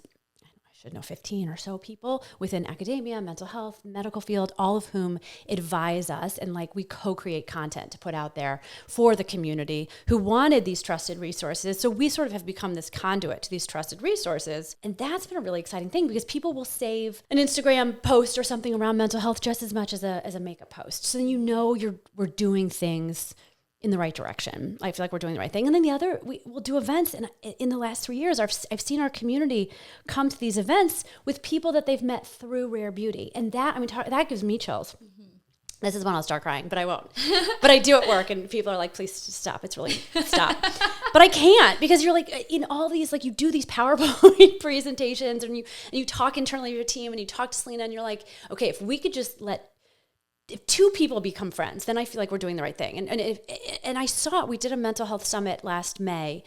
B: 15 or so people within academia, mental health, medical field, all of whom advise us, and like we co-create content to put out there for the community who wanted these trusted resources. So we sort of have become this conduit to these trusted resources. And that's been a really exciting thing, because people will save an Instagram post or something around mental health just as much as a makeup post. So then we're doing things in the right direction. I feel like we're doing the right thing. And then the other, we'll do events. And in the last 3 years, I've seen our community come to these events with people that they've met through Rare Beauty. And that gives me chills. This is when I'll start crying, but I won't. But I do at work, and people are like, please stop. It's really, stop. But I can't, because you're like, in all these, like, you do these PowerPoint presentations, and you talk internally to your team, and you talk to Selena, and you're like, okay, if we could just if 2 people become friends, then I feel like we're doing the right thing. And I saw, we did a mental health summit last May,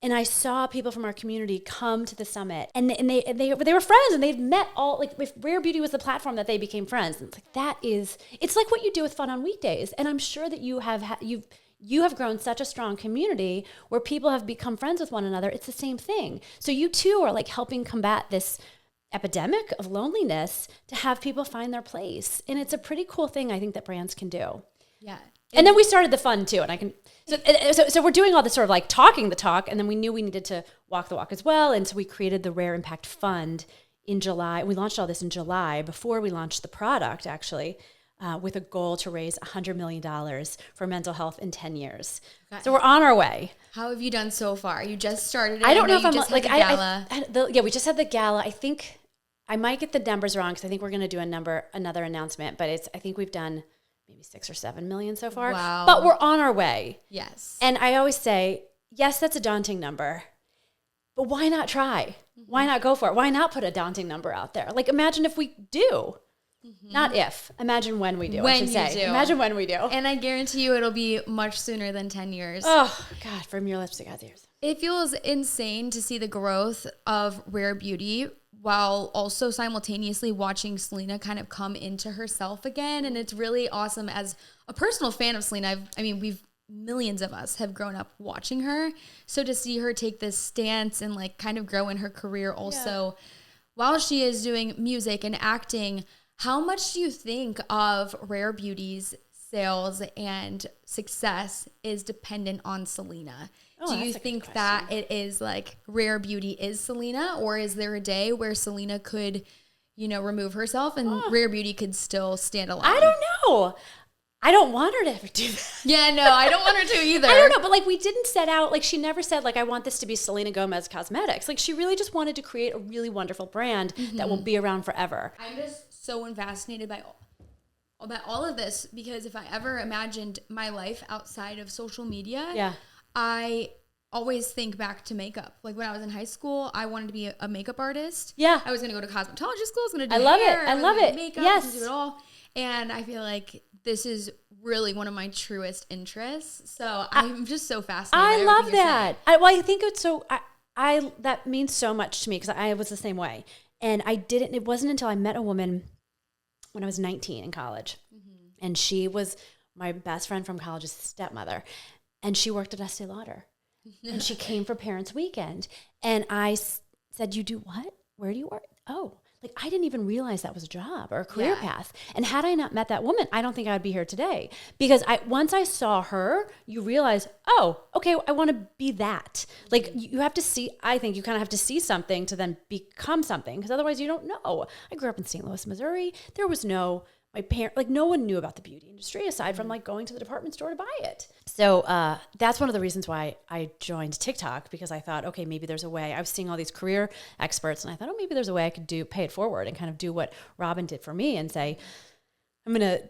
B: and I saw people from our community come to the summit, and they were friends, and they'd met all, like, if Rare Beauty was the platform that they became friends. And it's like, it's like what you do with Fun on Weekdays. And I'm sure that you have grown such a strong community where people have become friends with one another. It's the same thing. So you too are like helping combat this epidemic of loneliness, to have people find their place. And it's a pretty cool thing, I think, that brands can do.
A: Yeah.
B: And then we started the fun too. And so we're doing all this sort of like talking the talk, and then we knew we needed to walk the walk as well. And so we created the Rare Impact Fund in July. We launched all this in July before we launched the product, actually, with a goal to raise $100 million for mental health in 10 years. Okay. So we're on our way.
A: How have you done so far? You just started it.
B: I don't know if I'm
A: like, gala.
B: We just had the gala. I think I might get the numbers wrong, because I think we're going to do another announcement, but I think we've done maybe 6 or 7 million so far.
A: Wow.
B: But we're on our way.
A: Yes.
B: And I always say, yes, that's a daunting number, but why not try? Mm-hmm. Why not go for it? Why not put a daunting number out there? Like, imagine if we do. Mm-hmm. Not if. Imagine when we do.
A: When
B: I should
A: you
B: say.
A: do.
B: Imagine when we do.
A: And I guarantee you it'll be much sooner than 10 years.
B: Oh, God, from your lips to God's ears.
A: It feels insane to see the growth of Rare Beauty, while also simultaneously watching Selena kind of come into herself again. And it's really awesome. As a personal fan of Selena, millions of us have grown up watching her. So to see her take this stance and like kind of grow in her career also, while she is doing music and acting, how much do you think of Rare Beauty's sales and success is dependent on Selena? Do you think that it is like Rare Beauty is Selena, or is there a day where Selena could, remove herself and Rare Beauty could still stand alone?
B: I don't know. I don't want her to ever do that.
A: Yeah, no, I don't want her to either.
B: I don't know, but like we didn't set out, like she never said like, I want this to be Selena Gomez Cosmetics. Like she really just wanted to create a really wonderful brand that will be around forever.
A: I'm just so fascinated by all of this, because if I ever imagined my life outside of social media, I always think back to makeup. Like when I was in high school, I wanted to be a makeup artist.
B: Yeah.
A: I was going to go to cosmetology school. I was going to do
B: I love
A: hair,
B: it. I love it.
A: Makeup,
B: yes.
A: do it all. And I feel like this is really one of my truest interests. So I'm just so fascinated.
B: I love that. I think it's so, that means so much to me because I was the same way. And it wasn't until I met a woman when I was 19 in college. Mm-hmm. And she was my best friend from college's stepmother. And she worked at Estee Lauder. And she came for Parents' Weekend. And I said, you do what? Where do you work? Oh, like I didn't even realize that was a job or a career path. And had I not met that woman, I don't think I would be here today. Because once I saw her, you realize, oh, okay, I want to be that. Like you have to see, I think you kind of have to see something to then become something. Because otherwise you don't know. I grew up in St. Louis, Missouri. There was no one knew about the beauty industry aside from like going to the department store to buy it. So that's one of the reasons why I joined TikTok, because I thought, okay, maybe there's a way. I was seeing all these career experts and I thought, oh, maybe there's a way I could pay it forward and kind of do what Robin did for me and say, I'm going to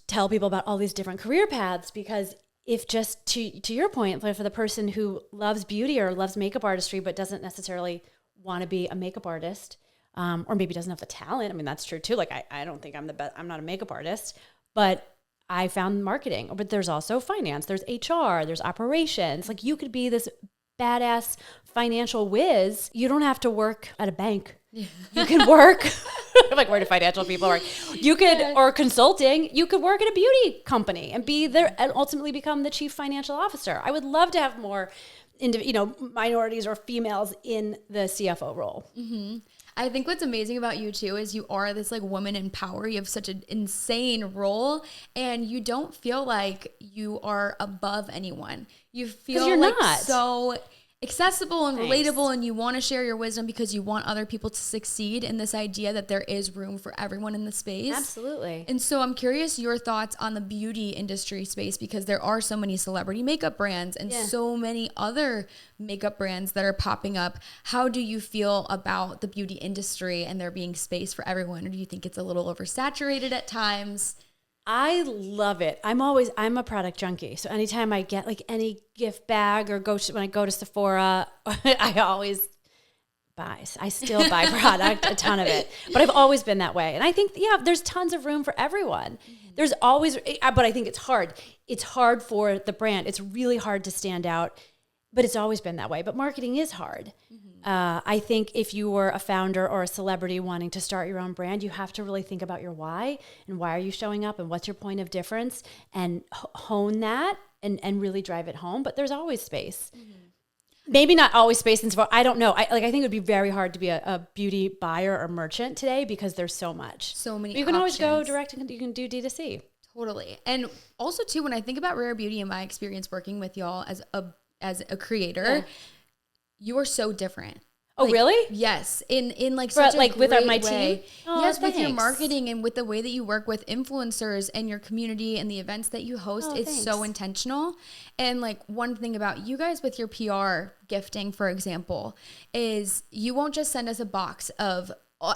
B: tell people about all these different career paths, because if just to your point, for the person who loves beauty or loves makeup artistry but doesn't necessarily want to be a makeup artist, or maybe doesn't have the talent. I mean, that's true too. Like, I don't think I'm the best. I'm not a makeup artist, but I found marketing. But there's also finance. There's HR. There's operations. Like, you could be this badass financial whiz. You don't have to work at a bank. Yeah. You can work. I'm like, where do financial people work? You could, or consulting. You could work at a beauty company and be there and ultimately become the chief financial officer. I would love to have more, minorities or females in the CFO role.
A: Mm-hmm. I think what's amazing about you too is you are this like woman in power. You have such an insane role and you don't feel like you are above anyone. You feel
B: you're
A: like
B: not.
A: so accessible and
B: Thanks.
A: relatable, and you want to share your wisdom because you want other people to succeed in this idea that there is room for everyone in the space.
B: Absolutely.
A: And so I'm curious your thoughts on the beauty industry space, because there are so many celebrity makeup brands and so many other makeup brands that are popping up. How do you feel about the beauty industry and there being space for everyone? Or do you think it's a little oversaturated at times?
B: I love it. I'm a product junkie. So anytime I get like any gift bag or when I go to Sephora, I always buy. I still buy product, a ton of it. But I've always been that way. And I think, there's tons of room for everyone. Mm-hmm. There's always, but I think it's hard. It's hard for the brand. It's really hard to stand out, but it's always been that way. But marketing is hard. Mm-hmm. I think if you were a founder or a celebrity wanting to start your own brand, you have to really think about your why and why are you showing up and what's your point of difference, and hone that and really drive it home. But there's always space. Mm-hmm. Maybe not always space in Sephora. I don't know. I think it would be very hard to be a beauty buyer or merchant today because there's so much.
A: So many.
B: But you can
A: options.
B: always go direct and you can do D2C.
A: Totally. And also too, when I think about Rare Beauty and my experience working with y'all as a creator, you are so different.
B: Oh, really?
A: Yes. In like such a
B: like
A: great
B: with my
A: way.
B: team? Oh,
A: yes,
B: thanks.
A: with your marketing and with the way that you work with influencers and your community and the events that you host, it's so intentional. And like one thing about you guys with your PR gifting, for example, is you won't just send us a box of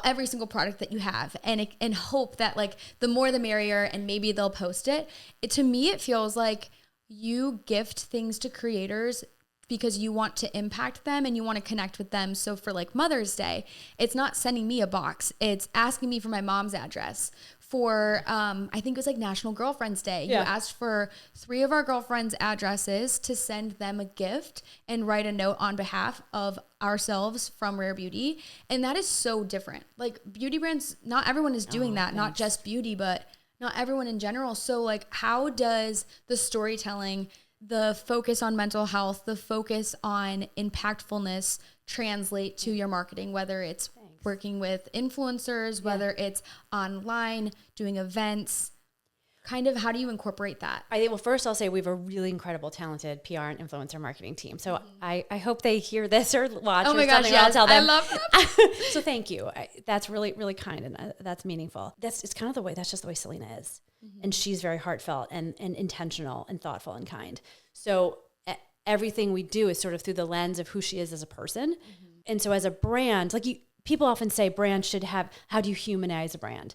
A: every single product that you have and hope that like the more the merrier and maybe they'll post it. To me, it feels like you gift things to creators because you want to impact them and you want to connect with them. So for like Mother's Day, it's not sending me a box. It's asking me for my mom's address. For, I think it was like National Girlfriend's Day. You asked for 3 of our girlfriends' addresses to send them a gift and write a note on behalf of ourselves from Rare Beauty. And that is so different. Like beauty brands, not everyone is doing that, not just beauty, but not everyone in general. So like, how does the storytelling, the focus on mental health, the focus on impactfulness translate to your marketing, whether it's working with influencers, whether it's online, doing events? Kind of, how do you incorporate that?
B: First I'll say we have a really incredible, talented PR and influencer marketing team. So I hope they hear this or watch or something. I'll tell them.
A: I love that.
B: So thank you. That's really, really kind and that's meaningful. That's just the way Selena is. Mm-hmm. And she's very heartfelt and intentional and thoughtful and kind. So everything we do is sort of through the lens of who she is as a person. Mm-hmm. And so as a brand, people often say brands should have, how do you humanize a brand?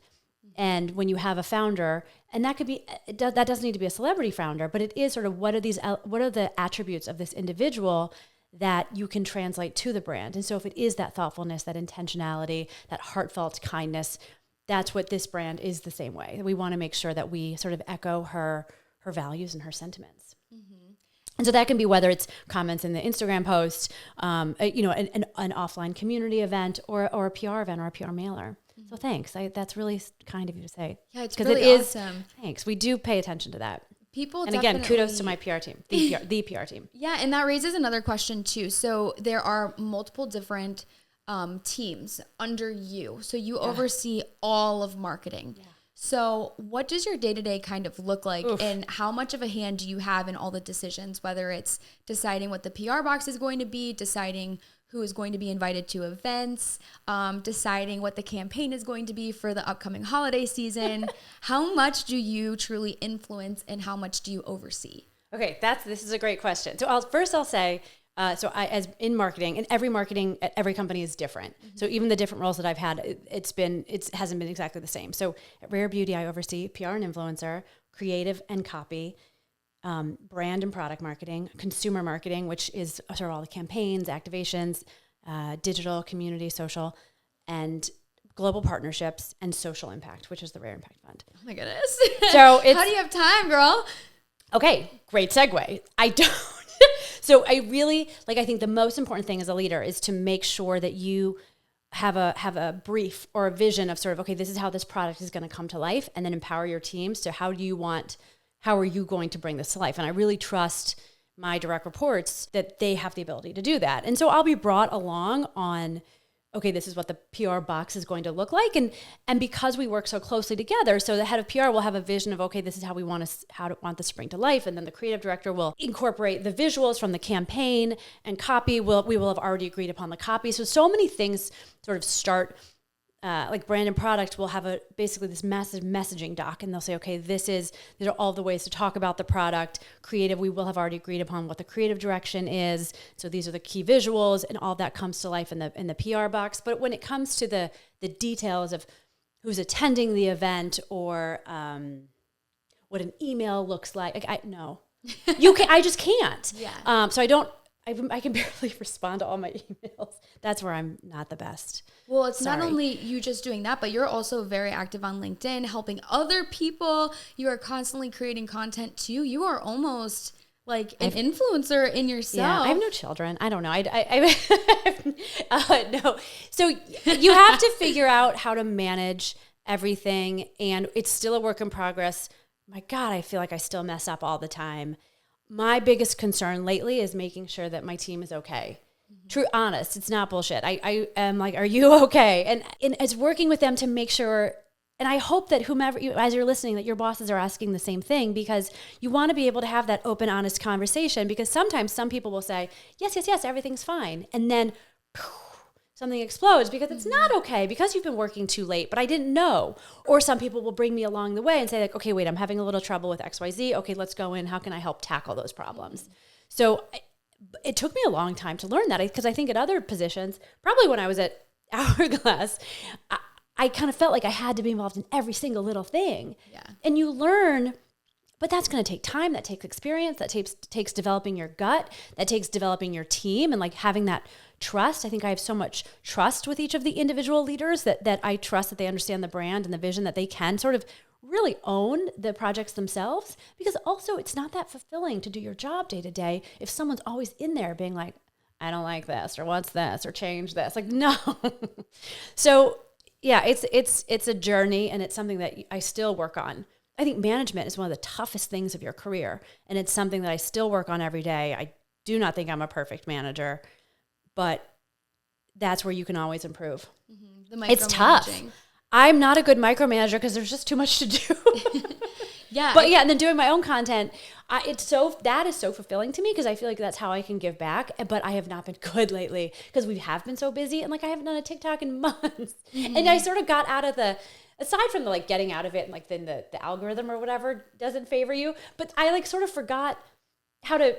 B: And when you have a founder, and that could be, that doesn't need to be a celebrity founder, but it is sort of what are the attributes of this individual that you can translate to the brand. And so if it is that thoughtfulness, that intentionality, that heartfelt kindness, that's what this brand is the same way. We want to make sure that we sort of echo her values and her sentiments. And so that can be whether it's comments in the Instagram post, an offline community event, or a PR event or a PR mailer. So thanks. That's really kind of you to say.
A: Yeah, it's really awesome.
B: Thanks. We do pay attention to that.
A: People
B: and again, kudos to my PR team, the PR team.
A: Yeah, and that raises another question too. So there are multiple different teams under you. So you oversee all of marketing. Yeah. So what does your day-to-day kind of look like, and how much of a hand do you have in all the decisions, whether it's deciding what the PR box is going to be, deciding who is going to be invited to events, deciding what the campaign is going to be for the upcoming holiday season? How much do you truly influence, and how much do you oversee?
B: Okay, this is a great question. So I'll say, as in marketing, and every marketing at every company is different. So even the different roles that I've had, it hasn't been exactly the same. So at Rare Beauty, I oversee PR and influencer, creative and copy, brand and product marketing, consumer marketing, which is sort of all the campaigns, activations, digital, community, social, and global partnerships, and social impact, which is the Rare Impact Fund.
A: Oh my goodness.
B: So
A: how do you have time, girl?
B: Okay, great segue. I don't. So I really, I think the most important thing as a leader is to make sure that you have a brief or a vision of sort of, okay, this is how this product is going to come to life, and then empower your teams to how are you going to bring this to life? And I really trust my direct reports that they have the ability to do that. And so I'll be brought along on, okay, this is what the PR box is going to look like. And because we work so closely together, so the head of PR will have a vision of, okay, this is how we want this to bring to life. And then the creative director will incorporate the visuals from the campaign, and copy. We will have already agreed upon the copy. So many things sort of start, like brand and product will have basically this massive messaging doc, and they'll say, okay, these are all the ways to talk about the product. Creative, we will have already agreed upon what the creative direction is. So these are the key visuals, and all that comes to life in the PR box. But when it comes to the details of who's attending the event, or what an email looks like I just can't.
A: Yeah.
B: So I can barely respond to all my emails. That's where I'm not the best.
A: Well, it's not only you just doing that, but you're also very active on LinkedIn, helping other people. You are constantly creating content too. You are almost like an influencer in yourself.
B: Yeah, I have no children. I don't know. No. So you have to figure out how to manage everything, and it's still a work in progress. My God, I feel like I still mess up all the time. My biggest concern lately is making sure that my team is okay. True, honest. It's not bullshit. I am like, are you okay? And it's working with them to make sure. And I hope that as you're listening, that your bosses are asking the same thing, because you want to be able to have that open, honest conversation. Because sometimes some people will say, yes, everything's fine. And then something explodes because it's not okay, because you've been working too late, but I didn't know. Or some people will bring me along the way and say, like, okay, wait, I'm having a little trouble with XYZ. Okay, let's go in. How can I help tackle those problems? So it took me a long time to learn that, because I think at other positions, probably when I was at Hourglass, I kind of felt like I had to be involved in every single little thing.
A: Yeah.
B: And you learn, but that's going to take time. That takes experience. That takes developing your gut. That takes developing your team, and like having that trust. I think I have so much trust with each of the individual leaders that I trust that they understand the brand and the vision, that they can sort of really own the projects themselves. Because also it's not that fulfilling to do your job day to day if someone's always in there being like, I don't like this, or what's this, or change this. Like, no. So yeah, it's a journey, and it's something that I still work on. I think management is one of the toughest things of your career, and it's something that I still work on every day. I do not think I'm a perfect manager, but that's where you can always improve.
A: Mm-hmm.
B: It's tough. I'm not a good micromanager because there's just too much to do.
A: Yeah.
B: But and then doing my own content, that is so fulfilling to me, because I feel like that's how I can give back. But I have not been good lately because we have been so busy, and like I haven't done a TikTok in months. Mm-hmm. And I sort of got out of aside from the like getting out of it, and like then the algorithm or whatever doesn't favor you, but I like sort of forgot how to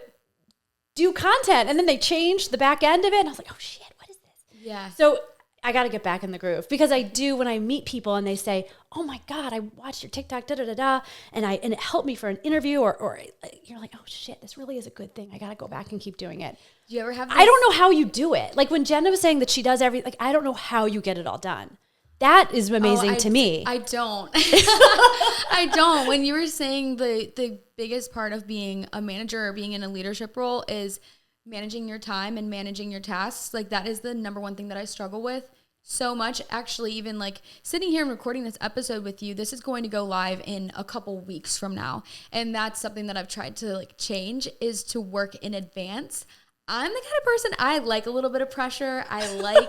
B: do content, and then they changed the back end of it, and I was like, oh shit, what is this?
A: Yeah.
B: So I got to get back in the groove, because I do, when I meet people and they say, oh my God, I watched your TikTok, and it helped me for an interview, or you're like, oh shit, this really is a good thing. I got to go back and keep doing it.
A: Do you ever have
B: I don't know how you do it. Like when Jenna was saying that she does I don't know how you get it all done. That is amazing to me.
A: I don't. I don't. When you were saying the biggest part of being a manager or being in a leadership role is managing your time and managing your tasks, like that is the number one thing that I struggle with so much. Actually, even like sitting here and recording this episode with you, this is going to go live in a couple weeks from now. And that's something that I've tried to like change, is to work in advance. I'm the kind of person, I like a little bit of pressure. I like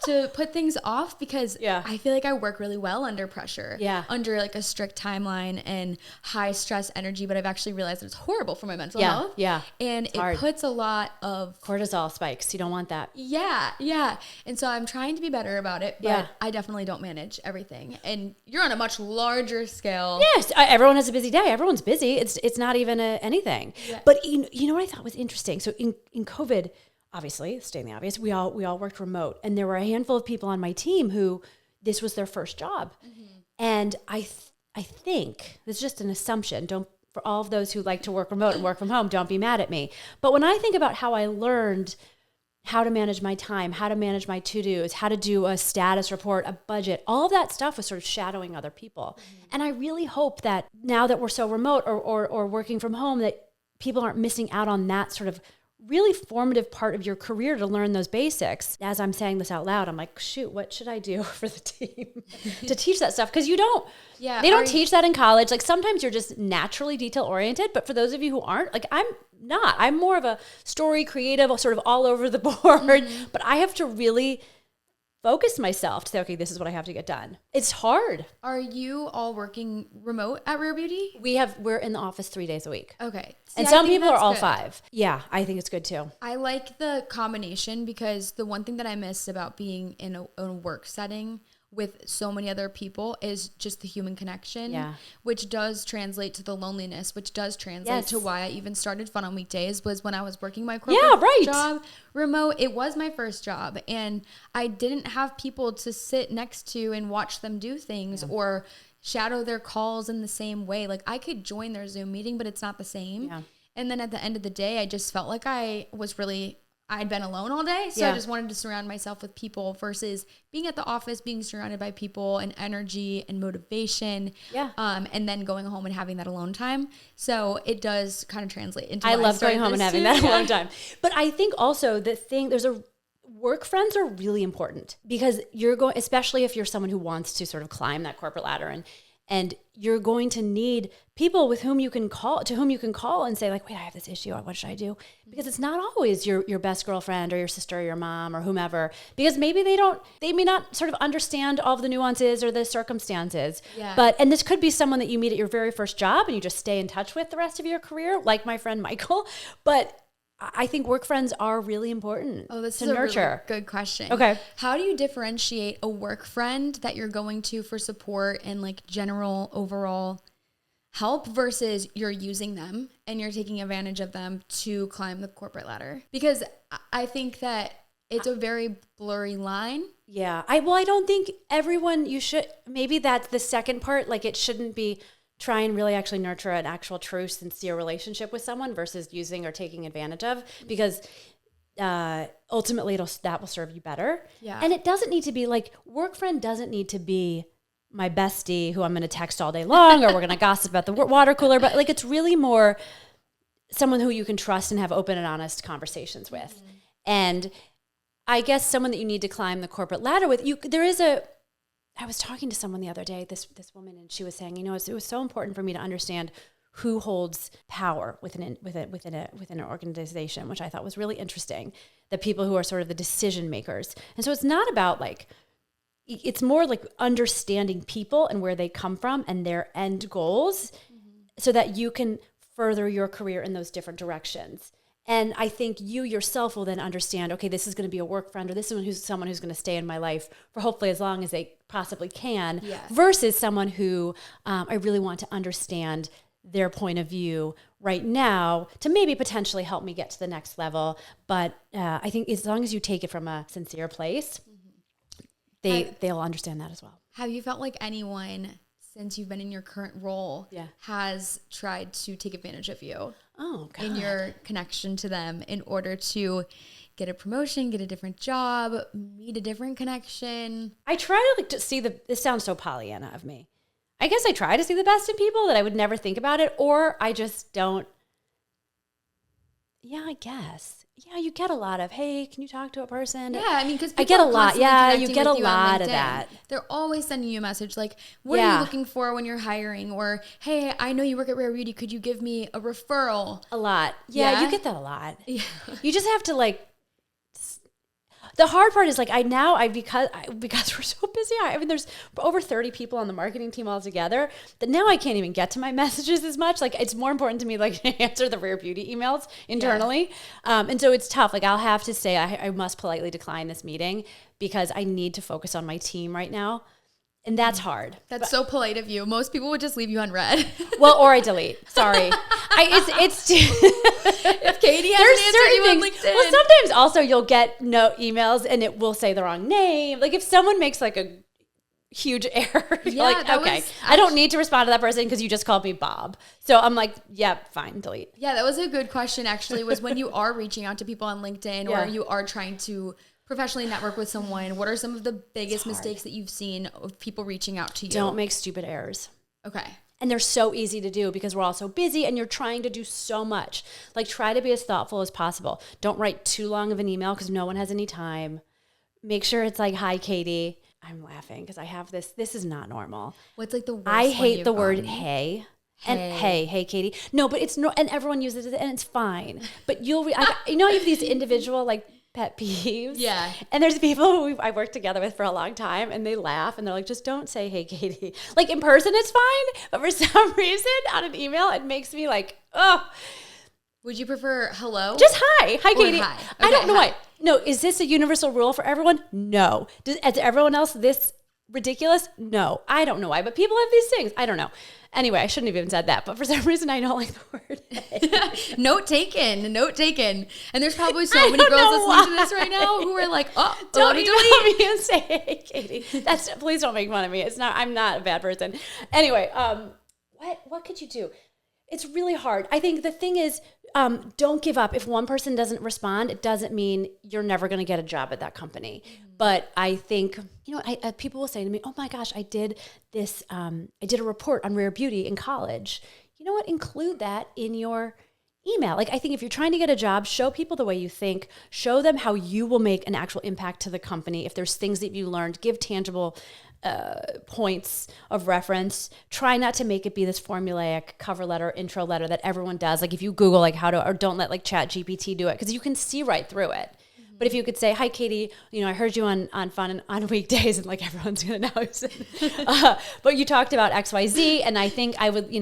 A: to put things off, because I feel like I work really well under pressure, under like a strict timeline and high stress energy. But I've actually realized that it's horrible for my mental health. Yeah. And it puts a lot of
B: cortisol spikes. You don't want that.
A: Yeah. And so I'm trying to be better about it, but I definitely don't manage everything. And you're on a much larger scale.
B: Yes. Everyone has a busy day. Everyone's busy. It's not even anything. Yeah. But you know what I thought was interesting? So in COVID, obviously, stating the obvious, we all worked remote, and there were a handful of people on my team who this was their first job. Mm-hmm. And I think, this is just an assumption, for all of those who like to work remote and work from home, don't be mad at me. But when I think about how I learned how to manage my time, how to manage my to-dos, how to do a status report, a budget, all of that stuff was sort of shadowing other people. Mm-hmm. And I really hope that now that we're so remote or working from home, that people aren't missing out on that sort of really formative part of your career to learn those basics. As I'm saying this out loud, I'm like, shoot, what should I do for the team to teach that stuff? Because they don't teach that in college. Like sometimes you're just naturally detail oriented, but for those of you who aren't, like I'm not. I'm more of a story creative, sort of all over the board, but I have to really focus myself to say, okay, this is what I have to get done. It's hard.
A: Are you all working remote at Rare Beauty?
B: We're in the office 3 days a week.
A: Okay.
B: And some people are all 5. Yeah, I think it's good too.
A: I like the combination, because the one thing that I miss about being in a work setting with so many other people is just the human connection, which does translate to the loneliness, which does translate to why I even started Fun on Weekdays, was when I was working my corporate job remote. It was my first job, and I didn't have people to sit next to and watch them do things or shadow their calls in the same way. Like I could join their Zoom meeting, but it's not the same. Yeah. And then at the end of the day, I just felt like I'd been alone all day. So I just wanted to surround myself with people versus being at the office, being surrounded by people and energy and motivation. Yeah. And then going home and having that alone time. So it does kind of translate into,
B: I love going home and having that alone time. But I think also work friends are really important, because especially if you're someone who wants to sort of climb that corporate ladder, and you're going to need people to whom you can call and say like, wait, I have this issue. What should I do? Because it's not always your best girlfriend or your sister or your mom or whomever, because maybe they may not sort of understand all of the nuances or the circumstances. Yeah. And this could be someone that you meet at your very first job and you just stay in touch with the rest of your career, like my friend Michael. But I think work friends are really important.
A: Oh, this is a really good question. Okay. How do you differentiate a work friend that you're going to for support and like general overall help versus you're using them and you're taking advantage of them to climb the corporate ladder? Because I think that it's a very blurry line.
B: Yeah. I don't think maybe that's the second part. Like it shouldn't be try and really actually nurture an actual true, sincere relationship with someone versus using or taking advantage of, because ultimately that will serve you better. Yeah. And it doesn't need to be like, work friend doesn't need to be my bestie who I'm going to text all day long or we're going to gossip about the water cooler, but like it's really more someone who you can trust and have open and honest conversations with. Mm-hmm. And I guess someone that you need to climb the corporate ladder with, I was talking to someone the other day, this woman, and she was saying, it was so important for me to understand who holds power within an organization, which I thought was really interesting. The people who are sort of the decision makers. And so it's not about it's more like understanding people and where they come from and their end goals, so that you can further your career in those different directions. And I think you yourself will then understand, okay, this is going to be a work friend, or this is someone who's going to stay in my life for hopefully as long as they possibly can, versus someone who I really want to understand their point of view right now to maybe potentially help me get to the next level. But I think as long as you take it from a sincere place, they'll understand that as well.
A: Have you felt like anyone, since you've been in your current role, has tried to take advantage of you in your connection to them in order to get a promotion, get a different job, meet a different connection?
B: I try to see this sounds so Pollyanna of me. I guess I try to see the best in people, that I would never think about it, or I just don't. Yeah, I guess. Yeah, you get a lot of, hey, can you talk to a person?
A: Yeah, I mean, because
B: I get a lot. Yeah, you get a lot of that.
A: They're always sending you a message like, what are you looking for when you're hiring? Or, hey, I know you work at Rare Beauty. Could you give me a referral?
B: A lot. Yeah, you get that a lot.
A: Yeah.
B: You just have to like, the hard part is like because we're so busy. I mean, there's over 30 people on the marketing team altogether that now I can't even get to my messages as much. Like, it's more important to me like to answer the Rare Beauty emails internally, and so it's tough. Like, I'll have to say I must politely decline this meeting because I need to focus on my team right now. And that's hard.
A: That's so polite of you. Most people would just leave you unread.
B: Well, or I delete. Sorry. It's
A: if Katie has an answer you on LinkedIn.
B: Well, sometimes also you'll get emails and it will say the wrong name. Like if someone makes like a huge error, you're like, okay, I don't need to respond to that person because you just called me Bob. So I'm like, yeah, fine, delete.
A: Yeah, that was a good question actually, was when you are reaching out to people on LinkedIn or you are trying to professionally network with someone, what are some of the biggest mistakes that you've seen of people reaching out to you?
B: Don't make stupid errors.
A: Okay.
B: And they're so easy to do because we're all so busy and you're trying to do so much. Like, try to be as thoughtful as possible. Don't write too long of an email because no one has any time. Make sure it's like, hi, Katie. I'm laughing because I have this. This is not normal.
A: What's like the worst
B: I hate the word
A: hey.
B: And hey, Katie. No, but it's no, and everyone uses it and it's fine. But you have these individual like pet peeves.
A: Yeah.
B: And there's people who I worked together with for a long time and they laugh and they're like, just don't say, hey, Katie. Like in person, it's fine. But for some reason on an email, it makes me like, oh.
A: Would you prefer hello?
B: Just hi. Hi, Katie.
A: Hi. Okay,
B: I don't know why. No, is this a universal rule for everyone? No. Is everyone else this ridiculous? No. I don't know why, but people have these things. I don't know. Anyway, I shouldn't have even said that, but for some reason I don't like the word hey.
A: Note taken. And there's probably so many girls listening to this right now who are like, oh,
B: don't email me and say, hey, Katie. Please don't make fun of me. I'm not a bad person. Anyway, what could you do? It's really hard. I think the thing is, don't give up. If one person doesn't respond, it doesn't mean you're never going to get a job at that company. But I think, people will say to me, oh my gosh, I did this, I did a report on Rare Beauty in college. You know what? Include that in your email. Like, I think if you're trying to get a job, show people the way you think, show them how you will make an actual impact to the company. If there's things that you learned, give tangible points of reference. Try not to make it be this formulaic cover letter, intro letter that everyone does. Like if you Google like how to, or don't let like Chat GPT do it because you can see right through it. Mm-hmm. But if you could say, hi, Katie, I heard you on Fun on weekdays and like everyone's going to know. But you talked about XYZ and I think I would,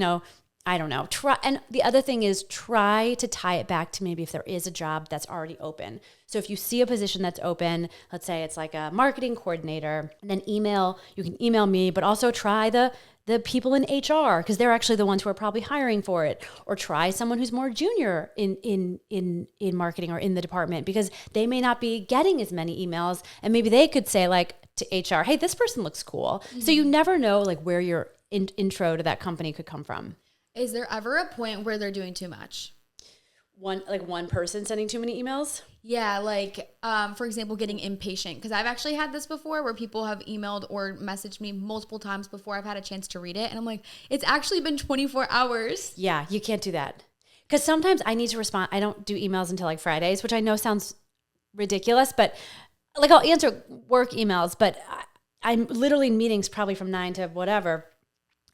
B: I don't know. Try, and the other thing is try to tie it back to maybe if there is a job that's already open. So if you see a position that's open, let's say it's like a marketing coordinator, and then you can email me, but also try the people in HR because they're actually the ones who are probably hiring for it. Or try someone who's more junior in marketing or in the department because they may not be getting as many emails, and maybe they could say like to HR, hey, this person looks cool. Mm-hmm. So you never know like where your intro to that company could come from.
A: Is there ever a point where they're doing too much?
B: One person sending too many emails?
A: Yeah, like, for example, getting impatient. Because I've actually had this before where people have emailed or messaged me multiple times before I've had a chance to read it. And I'm like, it's actually been 24 hours.
B: Yeah, you can't do that. Because sometimes I need to respond. I don't do emails until like Fridays, which I know sounds ridiculous. But like I'll answer work emails, but I'm literally in meetings probably from 9 to whatever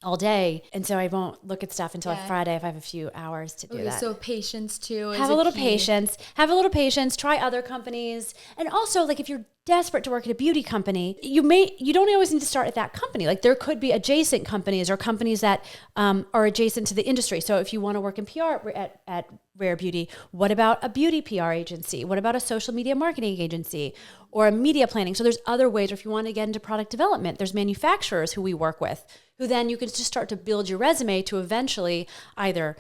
B: all day. And so I won't look at stuff until Friday if I have a few hours to do that.
A: So patience too.
B: Have a little patience. Have a little patience. Try other companies. And also like if you're desperate to work at a beauty company, you don't always need to start at that company. Like there could be adjacent companies or companies that are adjacent to the industry. So if you want to work in PR at Rare Beauty, what about a beauty PR agency? What about a social media marketing agency or a media planning? So there's other ways. Or if you want to get into product development, there's manufacturers who we work with, who then you can just start to build your resume to eventually either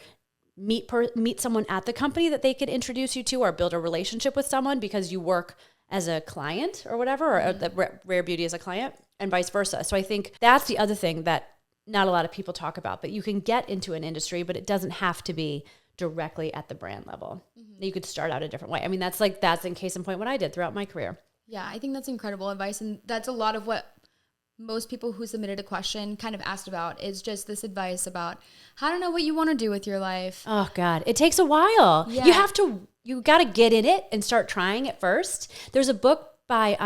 B: meet someone at the company that they could introduce you to or build a relationship with someone because you work as a client or whatever, or the Rare Beauty as a client, and vice versa. So I think that's the other thing that not a lot of people talk about, but you can get into an industry, but it doesn't have to be directly at the brand level. You could start out a different way. I mean, that's in case in point what I did throughout my career.
A: Yeah, I think that's incredible advice. And that's a lot of what most people who submitted a question kind of asked about, is just this advice about how to know what you want to do with your life.
B: Oh God, it takes a while.
A: Yeah.
B: You got to get in it and start trying it first. There's a book by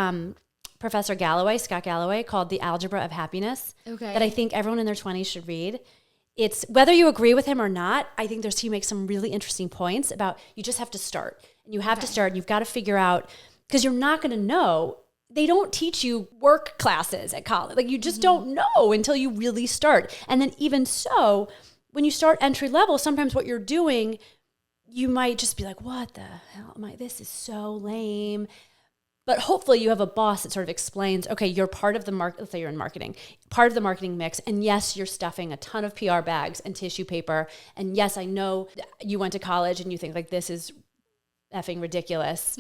B: Professor Scott Galloway, called The Algebra of Happiness, that I think everyone in their 20s should read. It's whether you agree with him or not, I think he makes some really interesting points about you just have to start. And you have to start, and you've got to figure out, because you're not going to know. They don't teach you work classes at college. Like, you just don't know until you really start. And then even so, when you start entry level, sometimes what you're doing, you might just be like, what the hell am I? This is so lame. But hopefully you have a boss that sort of explains, okay, you're part of the market. Let's say you're in marketing, part of the marketing mix. And yes, you're stuffing a ton of PR bags and tissue paper. And yes, I know you went to college and you think like, this is effing ridiculous.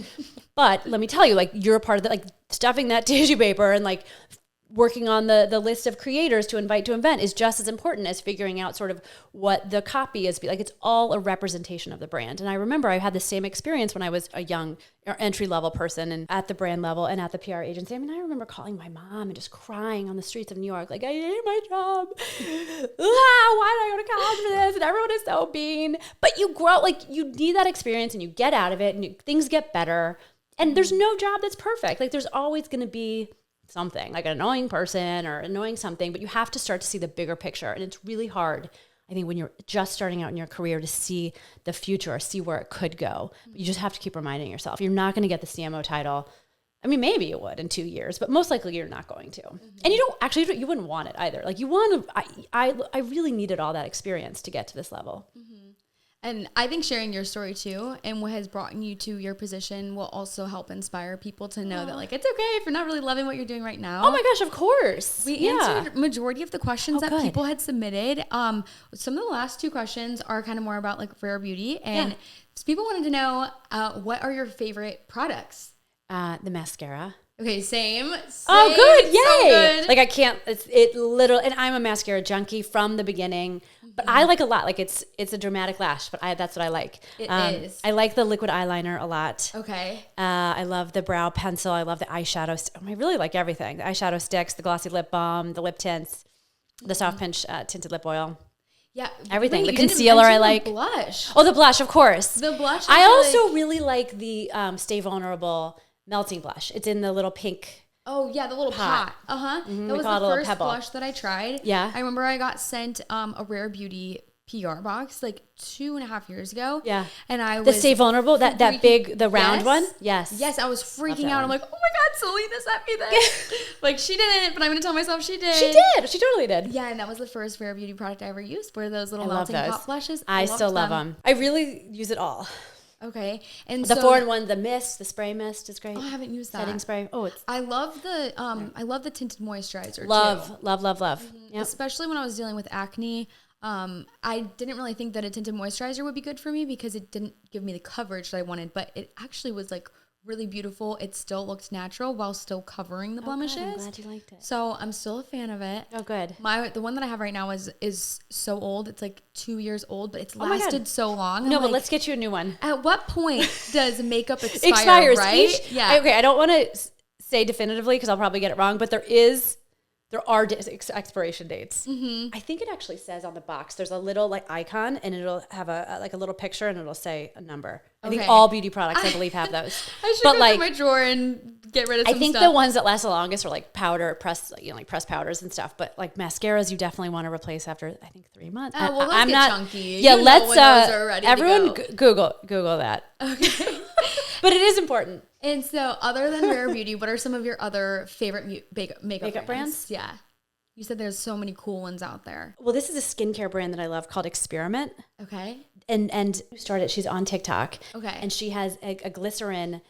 B: But let me tell you, like, you're a part of the, like, stuffing that tissue paper and like working on the list of creators to invite to an event is just as important as figuring out sort of what the copy is. Like, it's all a representation of the brand. And I remember I had the same experience when I was a young or entry level person and at the brand level and at the PR agency. I mean, I remember calling my mom and just crying on the streets of New York, like, I hate my job. Why did I go to college for this? And everyone is so mean. But you grow, like, you need that experience and you get out of it and things get better. And there's no job that's perfect. Like, there's always going to be something, like an annoying person or annoying something, but you have to start to see the bigger picture. And it's really hard, I think, when you're just starting out in your career to see the future or see where it could go. But you just have to keep reminding yourself, you're not going to get the CMO title. I mean, maybe you would in 2 years, but most likely you're not going to. And you wouldn't want it either. Like, you want to, I really needed all that experience to get to this level.
A: And I think sharing your story too and what has brought you to your position will also help inspire people to know that, like, it's okay if you're not really loving what you're doing right now.
B: Oh my gosh, of course.
A: We answered majority of the questions that people had submitted. Some of the last 2 questions are kind of more about like Rare Beauty, and people wanted to know what are your favorite products?
B: The mascara.
A: Okay, same.
B: Oh, good. Yay.
A: So good.
B: Like, I can't, it literally, and I'm a mascara junkie from the beginning, but I like a lot. Like, it's a dramatic lash, but that's what I like.
A: It is.
B: I like the liquid eyeliner a lot.
A: Okay.
B: I love the brow pencil. I love the eyeshadow. I really like everything. The eyeshadow sticks, the glossy lip balm, the lip tints, the soft pinch tinted lip oil.
A: Yeah.
B: Everything.
A: Wait,
B: the concealer I like.
A: The blush.
B: Oh, the blush, of course.
A: The blush.
B: I also really like the Stay Vulnerable melting blush. It's in the little pink.
A: Oh, yeah, the little pot. That was the first blush that I tried.
B: Yeah.
A: I remember I got sent a Rare Beauty PR box like 2.5 years ago.
B: Yeah.
A: And I was
B: the Stay Vulnerable, that big, the round one? Yes.
A: Yes, I was freaking out. I'm like, oh my God, Selena sent me this. Like, she didn't, but I'm going to tell myself she did.
B: She did. She totally did.
A: Yeah, and that was the first Rare Beauty product I ever used, were those little melting pot blushes.
B: I still love them. I really use it all.
A: Okay. And
B: the 4-in-1, the mist, the spray mist is great.
A: Oh, I haven't used that.
B: Setting spray. Oh, it's.
A: I love the tinted moisturizer too.
B: Love.
A: Yep. Especially when I was dealing with acne. I didn't really think that a tinted moisturizer would be good for me because it didn't give me the coverage that I wanted, but it actually was like really beautiful. It still looked natural while still covering the blemishes.
B: Good. I'm glad you liked it.
A: So I'm still a fan of it.
B: Oh, good.
A: The one that I have right now is so old. It's like 2 years old, but it's lasted so long.
B: No, but let's get you a new one.
A: At what point does makeup expire?
B: Expires,
A: right?
B: Yeah. Okay, I don't want to say definitively because I'll probably get it wrong, but there are expiration dates. I think it actually says on the box, there's a little like icon and it'll have a little picture and it'll say a number. I think all beauty products, I believe, have those.
A: I should go through my drawer and get rid of some stuff.
B: I think the ones that last the longest are like like pressed powders and stuff. But like mascaras, you definitely want to replace after, I think, 3 months.
A: Well, let's get chunky.
B: Yeah,
A: let's. Those are ready
B: everyone
A: to go.
B: Google that.
A: Okay.
B: But it is important.
A: And so, other than Rare Beauty, what are some of your other favorite makeup brands? Yeah. You said there's so many cool ones out there.
B: Well, this is a skincare brand that I love called Experiment.
A: Okay.
B: And started, she's on TikTok.
A: Okay.
B: And she has a glycerin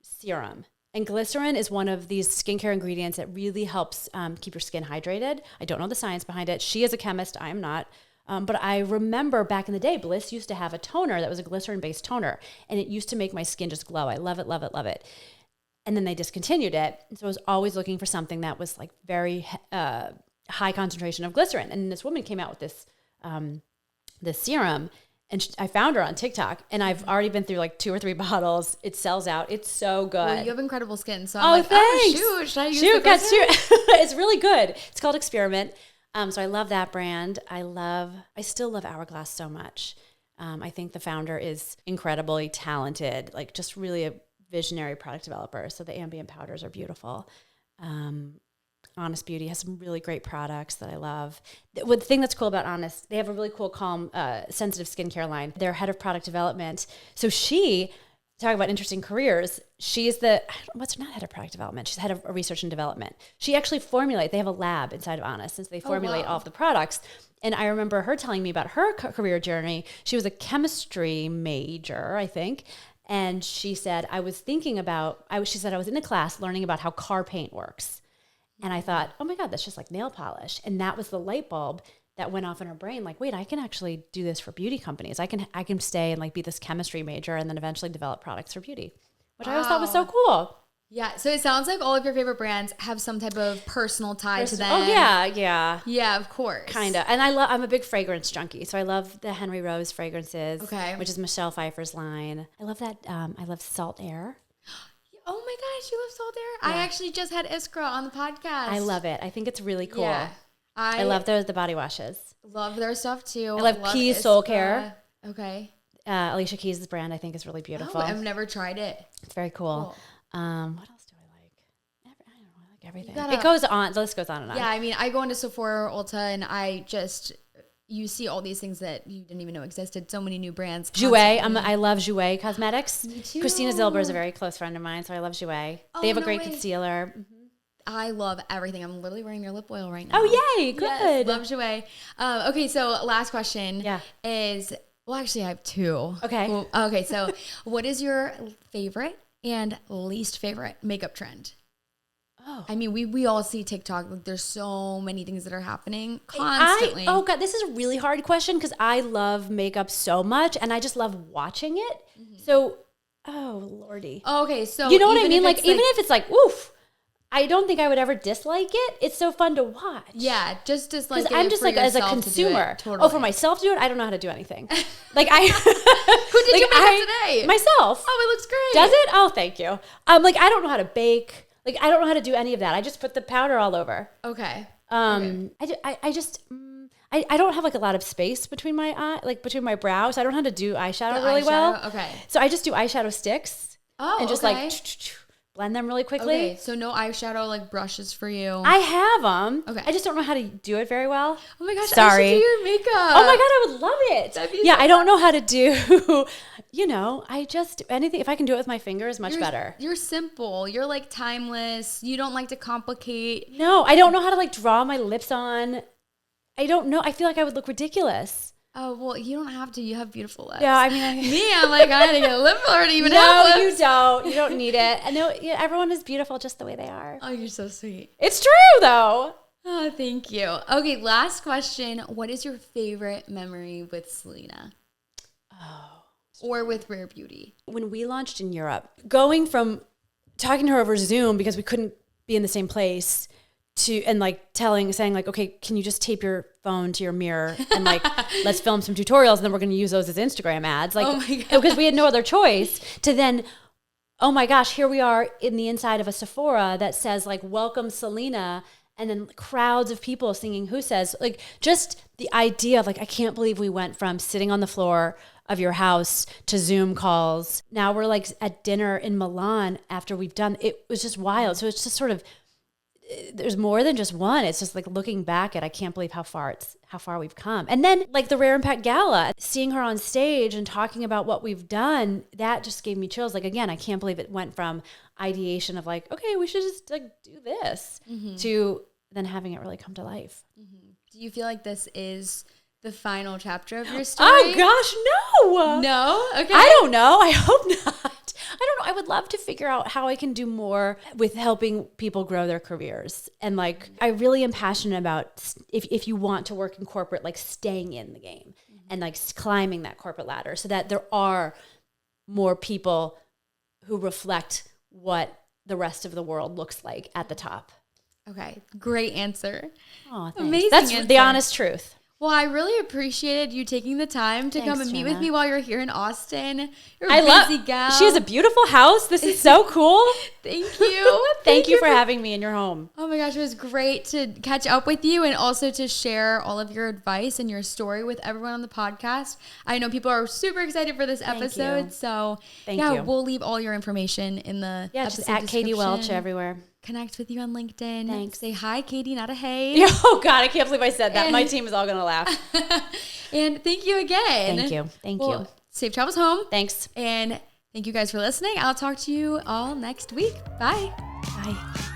B: serum. And glycerin is one of these skincare ingredients that really helps keep your skin hydrated. I don't know the science behind it. She is a chemist. I am not. But I remember back in the day, Bliss used to have a toner that was a glycerin-based toner. And it used to make my skin just glow. I love it, love it, love it. And then they discontinued it. And so I was always looking for something that was like very high concentration of glycerin. And this woman came out with this serum, and I found her on TikTok, and I've already been through like 2 or 3 bottles. It sells out. It's so good.
A: Well, you have incredible skin. So I'm like,
B: thanks.
A: oh, shoot, should I use the glycerin?
B: It's really good. It's called Experiment. So I love that brand. I still love Hourglass so much. I think the founder is incredibly talented, like just really a visionary product developer. So the ambient powders are beautiful. Honest Beauty has some really great products that I love. The thing that's cool about Honest, they have a really cool, calm, sensitive skincare line. They're head of product development. So talk about interesting careers. She's what's not head of product development? She's head of research and development. She actually they have a lab inside of Honest, since they formulate all of the products. And I remember her telling me about her career journey. She was a chemistry major, I think. And she said, I was in a class learning about how car paint works. And I thought, oh my God, that's just like nail polish. And that was the light bulb that went off in her brain. Like, wait, I can actually do this for beauty companies. I can stay and like be this chemistry major and then eventually develop products for beauty, which I always thought was so cool.
A: Yeah. So it sounds like all of your favorite brands have some type of personal tie to them.
B: Oh yeah.
A: Yeah, of course.
B: Kind of. And I'm a big fragrance junkie. So I love the Henry Rose fragrances, which is Michelle Pfeiffer's line. I love that. I love Salt Air.
A: Oh my gosh, you love Salt Air? Yeah. I actually just had Iskra on the podcast.
B: I love it. I think it's really cool.
A: Yeah.
B: I love the body washes.
A: Love their stuff too.
B: I love Keys Soul Care.
A: Okay.
B: Alicia Keys' brand I think is really beautiful.
A: Oh, I've never tried it.
B: It's very cool. What else do I like? I don't know. I like everything. It goes on. The list goes on and on.
A: Yeah, I mean, I go into Sephora or Ulta and you see all these things that you didn't even know existed. So many new brands.
B: Jouer. I love Jouer Cosmetics.
A: Me too.
B: Christina Zilber is a very close friend of mine, so I love Jouer. They have a great concealer. Mm-hmm.
A: I love everything. I'm literally wearing their lip oil right now.
B: Oh, yay. Good.
A: Yes, love Jouer. Okay, so last question is, well, actually I have 2.
B: Okay.
A: Well, okay, so what is your favorite and least favorite makeup trend? Oh. I mean, we all see TikTok. Like, there's so many things that are happening constantly.
B: Oh, God, this is a really hard question because I love makeup so much and I just love watching it. Mm-hmm. So, oh, Lordy.
A: Okay, so
B: you know what I mean? Like, even if it's like, oof, I don't think I would ever dislike it. It's so fun to watch.
A: Yeah, just dislike it.
B: Because I'm just like, as a consumer.
A: Totally.
B: Oh, for myself to do it? I don't know how to do anything. Like,
A: Who did you make today?
B: Myself.
A: Oh, it looks great.
B: Does it? Oh, thank you. Like, I don't know how to bake. Like, I don't know how to do any of that. I just put the powder all over.
A: Okay.
B: I don't have like a lot of space between my brows. I don't know how to do eyeshadow really well.
A: Okay.
B: So I just do eyeshadow sticks.
A: Oh,
B: and just like blend them really quickly.
A: Okay. So no eyeshadow like brushes for you.
B: I have them.
A: Okay.
B: I just don't know how to do it very well.
A: Oh my gosh.
B: Sorry.
A: I should do your makeup.
B: Oh my God, I would love it. I don't know how to do, anything. If I can do it with my fingers, much better.
A: You're simple. You're like timeless. You don't like to complicate.
B: No, I don't know how to like draw my lips on. I don't know. I feel like I would look ridiculous.
A: Oh, well, you don't have to. You have beautiful lips.
B: Yeah, I mean,
A: I'm like, I had to get a lip filler to even have lips.
B: No, you don't. You don't need it. I know everyone is beautiful just the way they are.
A: Oh, you're so sweet.
B: It's true, though.
A: Oh, thank you. Okay, last question. What is your favorite memory with Selena?
B: Oh.
A: Or with Rare Beauty?
B: When we launched in Europe, going from talking to her over Zoom because we couldn't be in the same place saying like, okay, can you just tape your phone to your mirror and like, let's film some tutorials and then we're going to use those as Instagram ads. Like, because we had no other choice to then, oh my gosh, here we are in the inside of a Sephora that says like, welcome Selena. And then crowds of people singing Who Says, like just the idea of like, I can't believe we went from sitting on the floor of your house to Zoom calls. Now we're like at dinner in Milan after we've done, it was just wild. So it's just sort of, there's more than just one. It's just like looking back at, I can't believe how far we've come. And then like the Rare Impact Gala, seeing her on stage and talking about what we've done, that just gave me chills. Like, again, I can't believe it went from ideation of like, okay, we should just like do this to then having it really come to life.
A: Mm-hmm. Do you feel like this is the final chapter of your story?
B: Oh gosh, no.
A: No? Okay.
B: I don't know. I hope not. I don't know. I would love to figure out how I can do more with helping people grow their careers. And like, I really am passionate about if you want to work in corporate, like staying in the game and like climbing that corporate ladder so that there are more people who reflect what the rest of the world looks like at the top.
A: Okay, great answer.
B: Oh, thanks.
A: Amazing
B: That's
A: answer.
B: the honest truth.
A: Well, I really appreciated you taking the time to come and meet with me while you're here in Austin. You're a busy gal.
B: She has a beautiful house. This is so cool.
A: Thank you.
B: Thank you for having me in your home.
A: Oh my gosh, it was great to catch up with you and also to share all of your advice and your story with everyone on the podcast. I know people are super excited for this episode. So
B: Thank you.
A: We'll leave all your information in the episode
B: just at Katie Welch everywhere.
A: Connect with you on LinkedIn.
B: Thanks.
A: Say hi, Katie, not a hey.
B: Oh God, I can't believe I said that. My team is all gonna laugh.
A: And thank you again.
B: Thank you.
A: Safe travels home.
B: Thanks.
A: And thank you guys for listening. I'll talk to you all next week. Bye.
B: Bye.